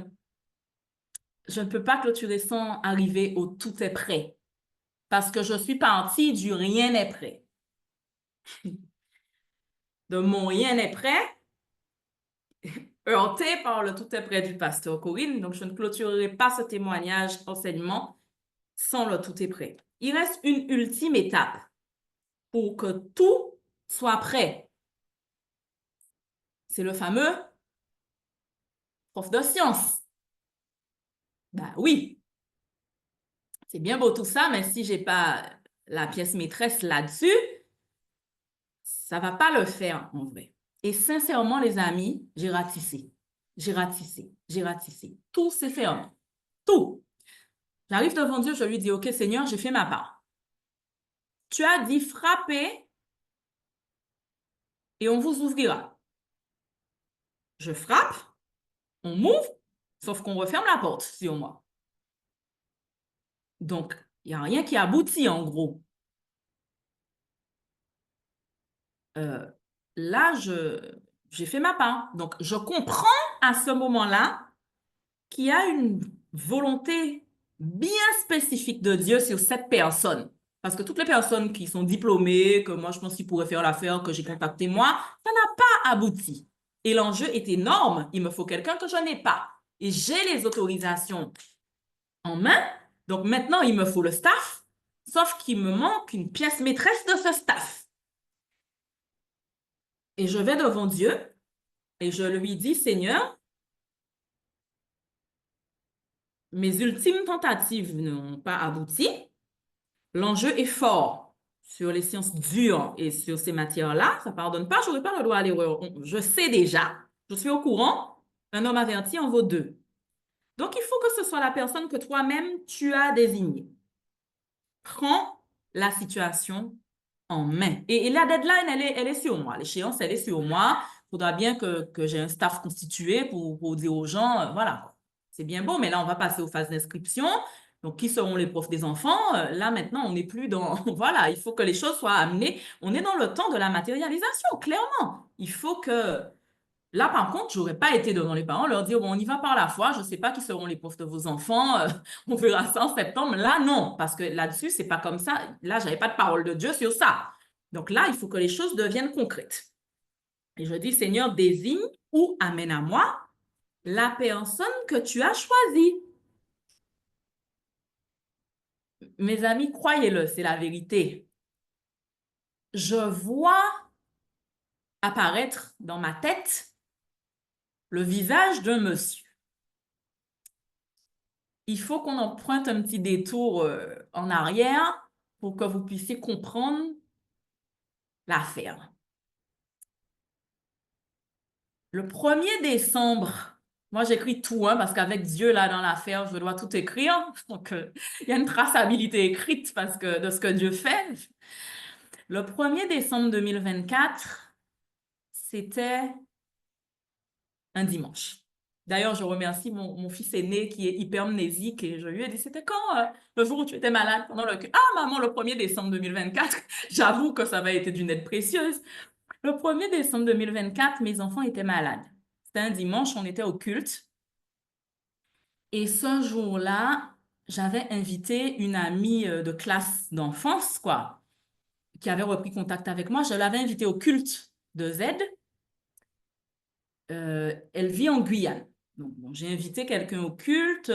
je ne peux pas clôturer sans arriver au tout est prêt. Parce que je suis partie du rien n'est prêt. De mon rien n'est prêt, heurté par le tout est prêt du pasteur Corinne. Donc, je ne clôturerai pas ce témoignage, enseignement, sans le tout est prêt. Il reste une ultime étape pour que tout soit prêt. C'est le fameux prof de sciences. Ben oui, c'est bien beau tout ça, mais si j'ai pas la pièce maîtresse là-dessus, ça va pas le faire en vrai. Et sincèrement, les amis, j'ai ratissé. J'ai ratissé. J'ai ratissé. Tout s'est fermé. Tout. J'arrive devant Dieu, je lui dis, OK, Seigneur, j'ai fait ma part. Tu as dit frapper et on vous ouvrira. Je frappe, on m'ouvre, sauf qu'on referme la porte sur moi. Donc, il n'y a rien qui aboutit en gros. Euh, là, j'ai fait ma part. Donc, je comprends à ce moment-là qu'il y a une volonté bien spécifique de Dieu sur cette personne. Parce que toutes les personnes qui sont diplômées, que moi je pense qu'ils pourraient faire l'affaire, que j'ai contacté moi, ça n'a pas abouti. Et l'enjeu est énorme. Il me faut quelqu'un que je n'ai pas. Et j'ai les autorisations en main. Donc maintenant, il me faut le staff. Sauf qu'il me manque une pièce maîtresse de ce staff. Et je vais devant Dieu et je lui dis, Seigneur, mes ultimes tentatives n'ont pas abouti. L'enjeu est fort sur les sciences dures et sur ces matières-là. Ça ne pardonne pas, je n'aurai pas le droit à l'erreur. Je sais déjà, je suis au courant. Un homme averti en vaut deux. Donc, il faut que ce soit la personne que toi-même tu as désignée. Prends la situation en main. Et la deadline, elle est sur moi. L'échéance, elle est sur moi. Il faudra bien que j'ai un staff constitué pour dire aux gens, voilà, c'est bien beau, mais là, on va passer aux phases d'inscription. Donc, qui seront les profs des enfants? Là, maintenant, on n'est plus dans... Voilà, il faut que les choses soient amenées. On est dans le temps de la matérialisation, clairement. Il faut que... Là, par contre, j'aurais pas été devant les parents, leur dire, bon, on y va par la foi, je ne sais pas qui seront les profs de vos enfants, on verra ça en septembre. Là, non, parce que là-dessus, c'est pas comme ça. Là, j'avais pas de parole de Dieu sur ça. Donc là, il faut que les choses deviennent concrètes. Et je dis, Seigneur, désigne ou amène à moi la personne que tu as choisie. Mes amis, croyez-le, c'est la vérité. Je vois apparaître dans ma tête le visage d'un monsieur. Il faut qu'on emprunte un petit détour en arrière pour que vous puissiez comprendre l'affaire. Le 1er décembre, moi j'écris tout, hein, parce qu'avec Dieu, là, dans l'affaire, je dois tout écrire. Donc, il y a une traçabilité écrite parce que, de ce que Dieu fait. Le 1er décembre 2024, c'était un dimanche. D'ailleurs, je remercie mon fils aîné qui est hypermnésique et je lui ai dit, c'était quand le jour où tu étais malade pendant le... Ah, maman, le 1er décembre 2024. J'avoue que ça avait été d'une aide précieuse. Le 1er décembre 2024, mes enfants étaient malades. C'était un dimanche, on était au culte. Et ce jour-là, j'avais invité une amie de classe d'enfance, quoi, qui avait repris contact avec moi. Je l'avais invitée au culte de Z. Elle vit en Guyane. Donc, bon, j'ai invité quelqu'un au culte.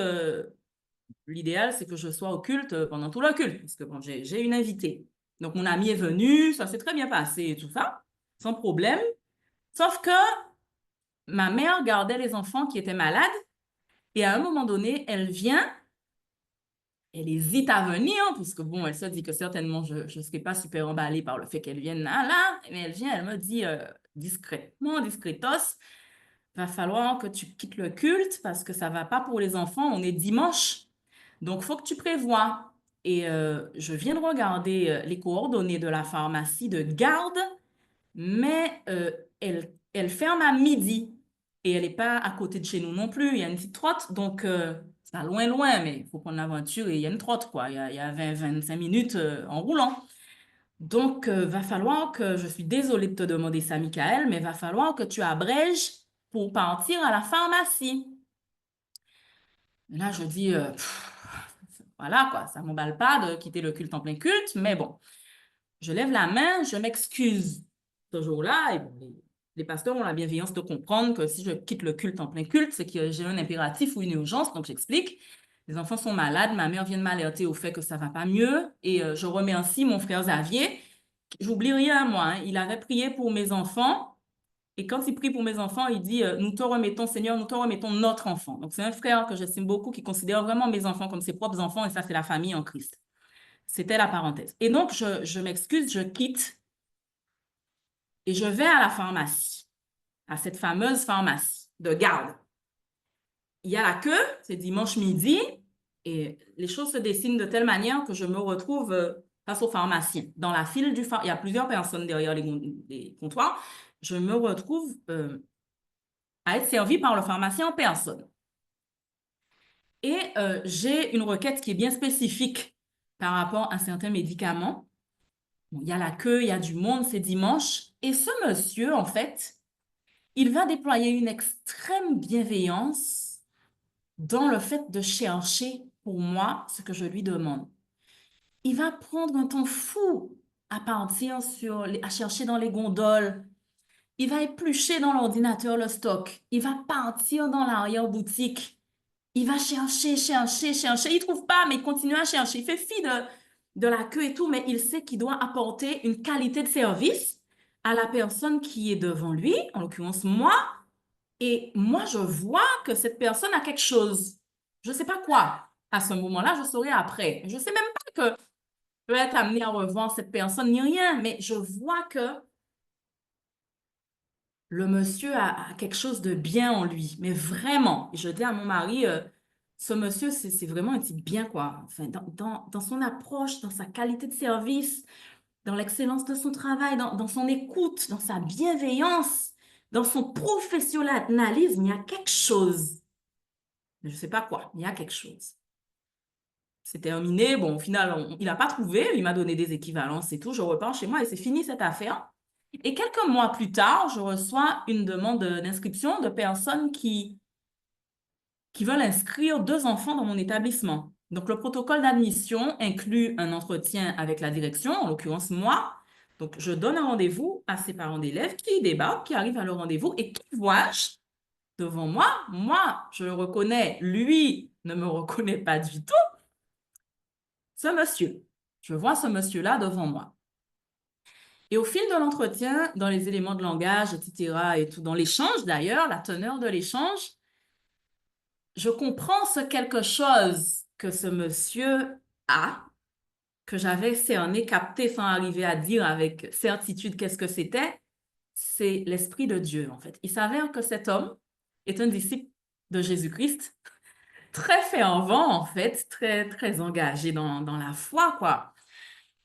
L'idéal, c'est que je sois au culte pendant tout le culte, parce que bon, j'ai une invitée. Donc, mon amie est venue, ça s'est très bien passé et tout ça, sans problème. Sauf que ma mère gardait les enfants qui étaient malades et à un moment donné, elle vient, elle hésite à venir, puisque bon, elle se dit que certainement je ne serai pas super emballée par le fait qu'elle vienne là, mais elle vient, elle me dit discrètement, discretos, va falloir que tu quittes le culte parce que ça va pas pour les enfants, on est dimanche. Donc, il faut que tu prévois. Et je viens de regarder les coordonnées de la pharmacie de garde, mais elle ferme à midi. Et elle n'est pas à côté de chez nous non plus. Il y a une petite trotte, donc c'est pas loin, loin, mais il faut prendre l'aventure et il y a une trotte, quoi. Il y a 20-25 minutes en roulant. Donc, va falloir que, je suis désolée de te demander ça, Michael, mais va falloir que tu abrèges pour partir à la pharmacie. Là, je dis, voilà, quoi, ça ne m'emballe pas de quitter le culte en plein culte, mais bon, je lève la main, je m'excuse ce jour-là, et bon, les pasteurs ont la bienveillance de comprendre que si je quitte le culte en plein culte, c'est que j'ai un impératif ou une urgence, donc j'explique. Les enfants sont malades, ma mère vient de m'alerter au fait que ça ne va pas mieux, et je remercie mon frère Xavier. J'oublie rien, moi, hein, il avait prié pour mes enfants, et quand il prie pour mes enfants, il dit, nous te remettons, Seigneur, nous te remettons notre enfant. Donc, c'est un frère que j'estime beaucoup, qui considère vraiment mes enfants comme ses propres enfants, et ça, c'est la famille en Christ. C'était la parenthèse. Et donc, je m'excuse, je quitte et je vais à la pharmacie, à cette fameuse pharmacie de garde. Il y a la queue, c'est dimanche midi, et les choses se dessinent de telle manière que je me retrouve face au pharmacien. Dans la file du pharmacien, il y a plusieurs personnes derrière les comptoirs. Je me retrouve à être servie par le pharmacien en personne. Et j'ai une requête qui est bien spécifique par rapport à certains médicaments. Bon, il y a la queue, il y a du monde, c'est dimanche. Et ce monsieur, en fait, il va déployer une extrême bienveillance dans le fait de chercher pour moi ce que je lui demande. Il va prendre un temps fou à partir à chercher dans les gondoles. Il va éplucher dans l'ordinateur le stock. Il va partir dans l'arrière-boutique. Il va chercher, chercher, chercher. Il ne trouve pas, mais il continue à chercher. Il fait fi de la queue et tout, mais il sait qu'il doit apporter une qualité de service à la personne qui est devant lui, en l'occurrence moi. Et moi, je vois que cette personne a quelque chose. Je ne sais pas quoi. À ce moment-là, je saurai après. Je ne sais même pas que je peux être amenée à revoir cette personne ni rien, mais je vois que le monsieur a quelque chose de bien en lui, mais vraiment. Et je dis à mon mari, ce monsieur, c'est vraiment un type bien, quoi. Enfin, dans son approche, dans sa qualité de service, dans l'excellence de son travail, dans son écoute, dans sa bienveillance, dans son professionnalisme, il y a quelque chose. Je ne sais pas quoi, il y a quelque chose. c'est terminé. Bon, au final, il n'a pas trouvé, il m'a donné des équivalences et tout. Je repars chez moi et c'est fini cette affaire. Et quelques mois plus tard, je reçois une demande d'inscription de personnes qui veulent inscrire 2 enfants dans mon établissement. Donc, le protocole d'admission inclut un entretien avec la direction, en l'occurrence moi. Donc, je donne un rendez-vous à ces parents d'élèves qui débarquent, qui arrivent à leur rendez-vous et qui vois-je devant moi? Moi, je le reconnais. Lui ne me reconnaît pas du tout. Ce monsieur. Je vois ce monsieur-là devant moi. Et au fil de l'entretien, dans les éléments de langage, etc., et tout, dans l'échange d'ailleurs, la teneur de l'échange, je comprends ce quelque chose que ce monsieur a, que j'avais cerné, capté sans arriver à dire avec certitude qu'est-ce que c'était. C'est l'Esprit de Dieu, en fait. Il s'avère que cet homme est un disciple de Jésus-Christ, très fervent, en fait, très, très engagé dans la foi, quoi.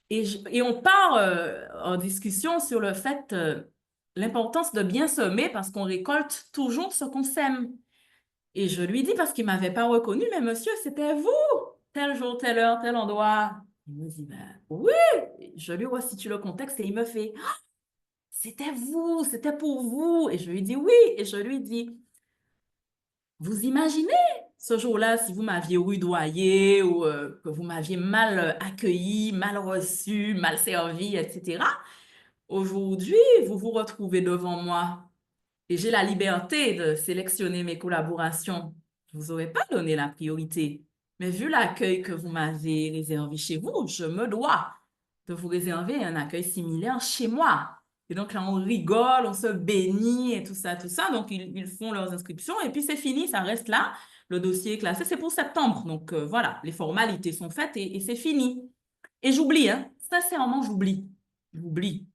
Et on part en discussion sur le fait, l'importance de bien semer parce qu'on récolte toujours ce qu'on sème. Et je lui dis parce qu'il ne m'avait pas reconnu, mais monsieur, c'était vous, tel jour, telle heure, tel endroit. Il me dit, ben oui, je lui resitue le contexte et il me fait, ah, c'était vous, c'était pour vous. Et je lui dis oui, et je lui dis, vous imaginez ce jour-là si vous m'aviez rudoyé ou que vous m'aviez mal accueilli, mal reçu, mal servi, etc. Aujourd'hui, vous vous retrouvez devant moi et j'ai la liberté de sélectionner mes collaborations. Je ne vous aurais pas donné la priorité. Mais vu l'accueil que vous m'avez réservé chez vous, je me dois de vous réserver un accueil similaire chez moi. Et donc là, on rigole, on se bénit et tout ça, tout ça. Donc, ils font leurs inscriptions et puis c'est fini, ça reste là. Le dossier est classé, c'est pour septembre. Donc, voilà, les formalités sont faites et c'est fini. Et j'oublie, hein. Sincèrement, j'oublie. J'oublie.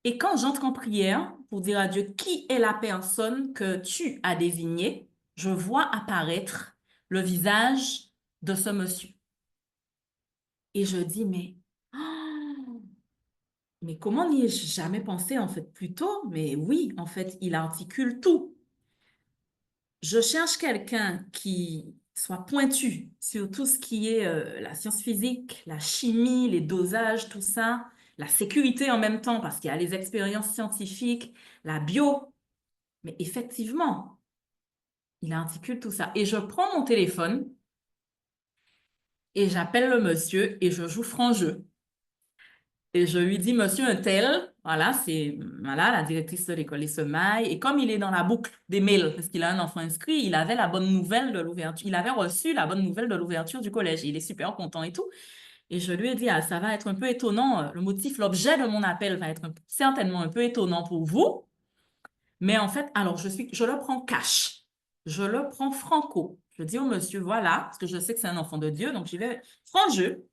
Et quand j'entre en prière pour dire à Dieu qui est la personne que tu as désignée, je vois apparaître le visage de ce monsieur. Et je dis, mais comment n'y ai-je jamais pensé en fait plus tôt? Mais oui, en fait, il articule tout. Je cherche quelqu'un qui soit pointu sur tout ce qui est la science physique, la chimie, les dosages, tout ça, la sécurité en même temps, parce qu'il y a les expériences scientifiques, la bio. Mais effectivement, il articule tout ça. Et je prends mon téléphone et j'appelle le monsieur et je joue franc jeu. Et je lui dis, monsieur un tel, voilà, c'est voilà, la directrice de l'école, les semailles. Et comme il est dans la boucle des mails, parce qu'il a un enfant inscrit, il avait la bonne nouvelle de l'ouverture. Il avait reçu la bonne nouvelle de l'ouverture du collège. Il est super content et tout. Et je lui ai dit, ah, ça va être un peu étonnant. Le motif, l'objet de mon appel va être certainement un peu étonnant pour vous. Mais en fait, alors, je le prends cash. Je le prends franco. Je dis au monsieur, voilà, parce que je sais que c'est un enfant de Dieu, donc j'y vais franc jeu.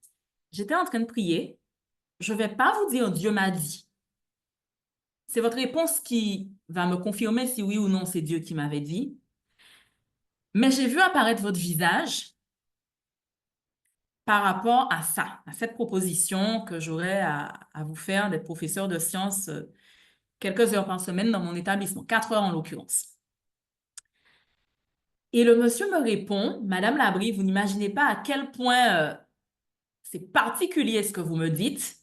J'étais en train de prier. Je ne vais pas vous dire Dieu m'a dit. C'est votre réponse qui va me confirmer si oui ou non c'est Dieu qui m'avait dit. Mais j'ai vu apparaître votre visage par rapport à ça, à cette proposition que j'aurais à vous faire d'être professeur de sciences quelques heures par semaine dans mon établissement, 4 heures en l'occurrence. Et le monsieur me répond, Madame Labrie, vous n'imaginez pas à quel point c'est particulier ce que vous me dites,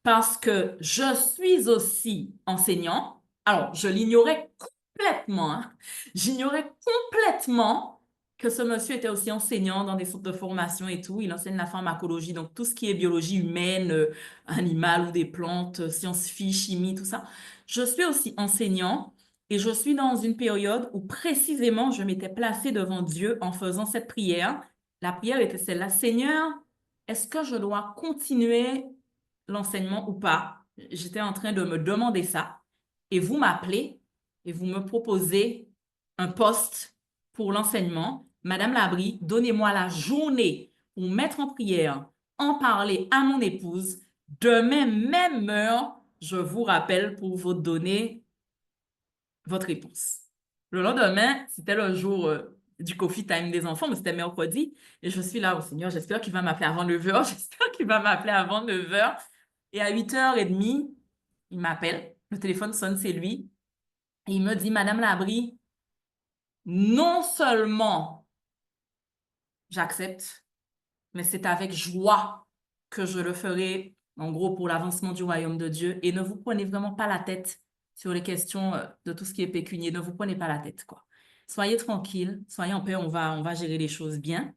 parce que je suis aussi enseignant. Alors, je l'ignorais complètement, hein. J'ignorais complètement que ce monsieur était aussi enseignant dans des centres de formation et tout. Il enseigne la pharmacologie, donc tout ce qui est biologie humaine, animale ou des plantes, sciences-phy, chimie, tout ça. Je suis aussi enseignant et je suis dans une période où précisément je m'étais placée devant Dieu en faisant cette prière. La prière était celle-là, Seigneur, est-ce que je dois continuer l'enseignement ou pas? J'étais en train de me demander ça. Et vous m'appelez et vous me proposez un poste pour l'enseignement. Madame Labrie, donnez-moi la journée pour mettre en prière, en parler à mon épouse. Demain, même heure, je vous rappelle pour vous donner votre réponse. Le lendemain, c'était le jour du coffee time des enfants, mais c'était mercredi. Et je suis là, oh Seigneur, j'espère qu'il va m'appeler avant 9 heures. J'espère qu'il va m'appeler avant 9 heures. Et à 8h30, il m'appelle. Le téléphone sonne, c'est lui. Et il me dit, Madame Labrie, non seulement j'accepte, mais c'est avec joie que je le ferai, en gros, pour l'avancement du royaume de Dieu. Et ne vous prenez vraiment pas la tête sur les questions de tout ce qui est pécunier. Ne vous prenez pas la tête, quoi. Soyez tranquille, soyez en paix, on va gérer les choses bien.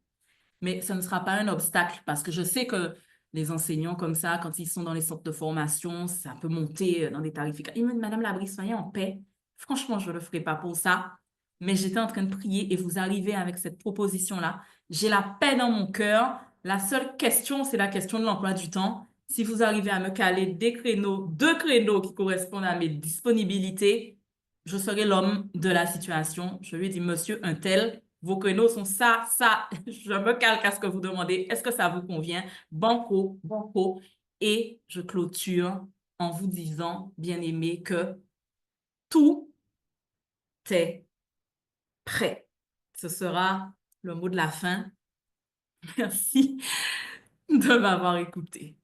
Mais ce ne sera pas un obstacle parce que je sais que les enseignants comme ça, quand ils sont dans les centres de formation, ça peut monter dans des tarifications. Ils me disent, Madame Labrie, soyez en paix. Franchement, je ne le ferai pas pour ça. Mais j'étais en train de prier et vous arrivez avec cette proposition-là. J'ai la paix dans mon cœur. La seule question, c'est la question de l'emploi du temps. Si vous arrivez à me caler des créneaux, deux créneaux qui correspondent à mes disponibilités, je serai l'homme de la situation. Je lui ai dit, Monsieur un tel, vos créneaux sont ça, ça. Je me calque à ce que vous demandez. Est-ce que ça vous convient? Banco, banco. Et je clôture en vous disant, bien aimé, que tout est prêt. Ce sera le mot de la fin. Merci de m'avoir écouté.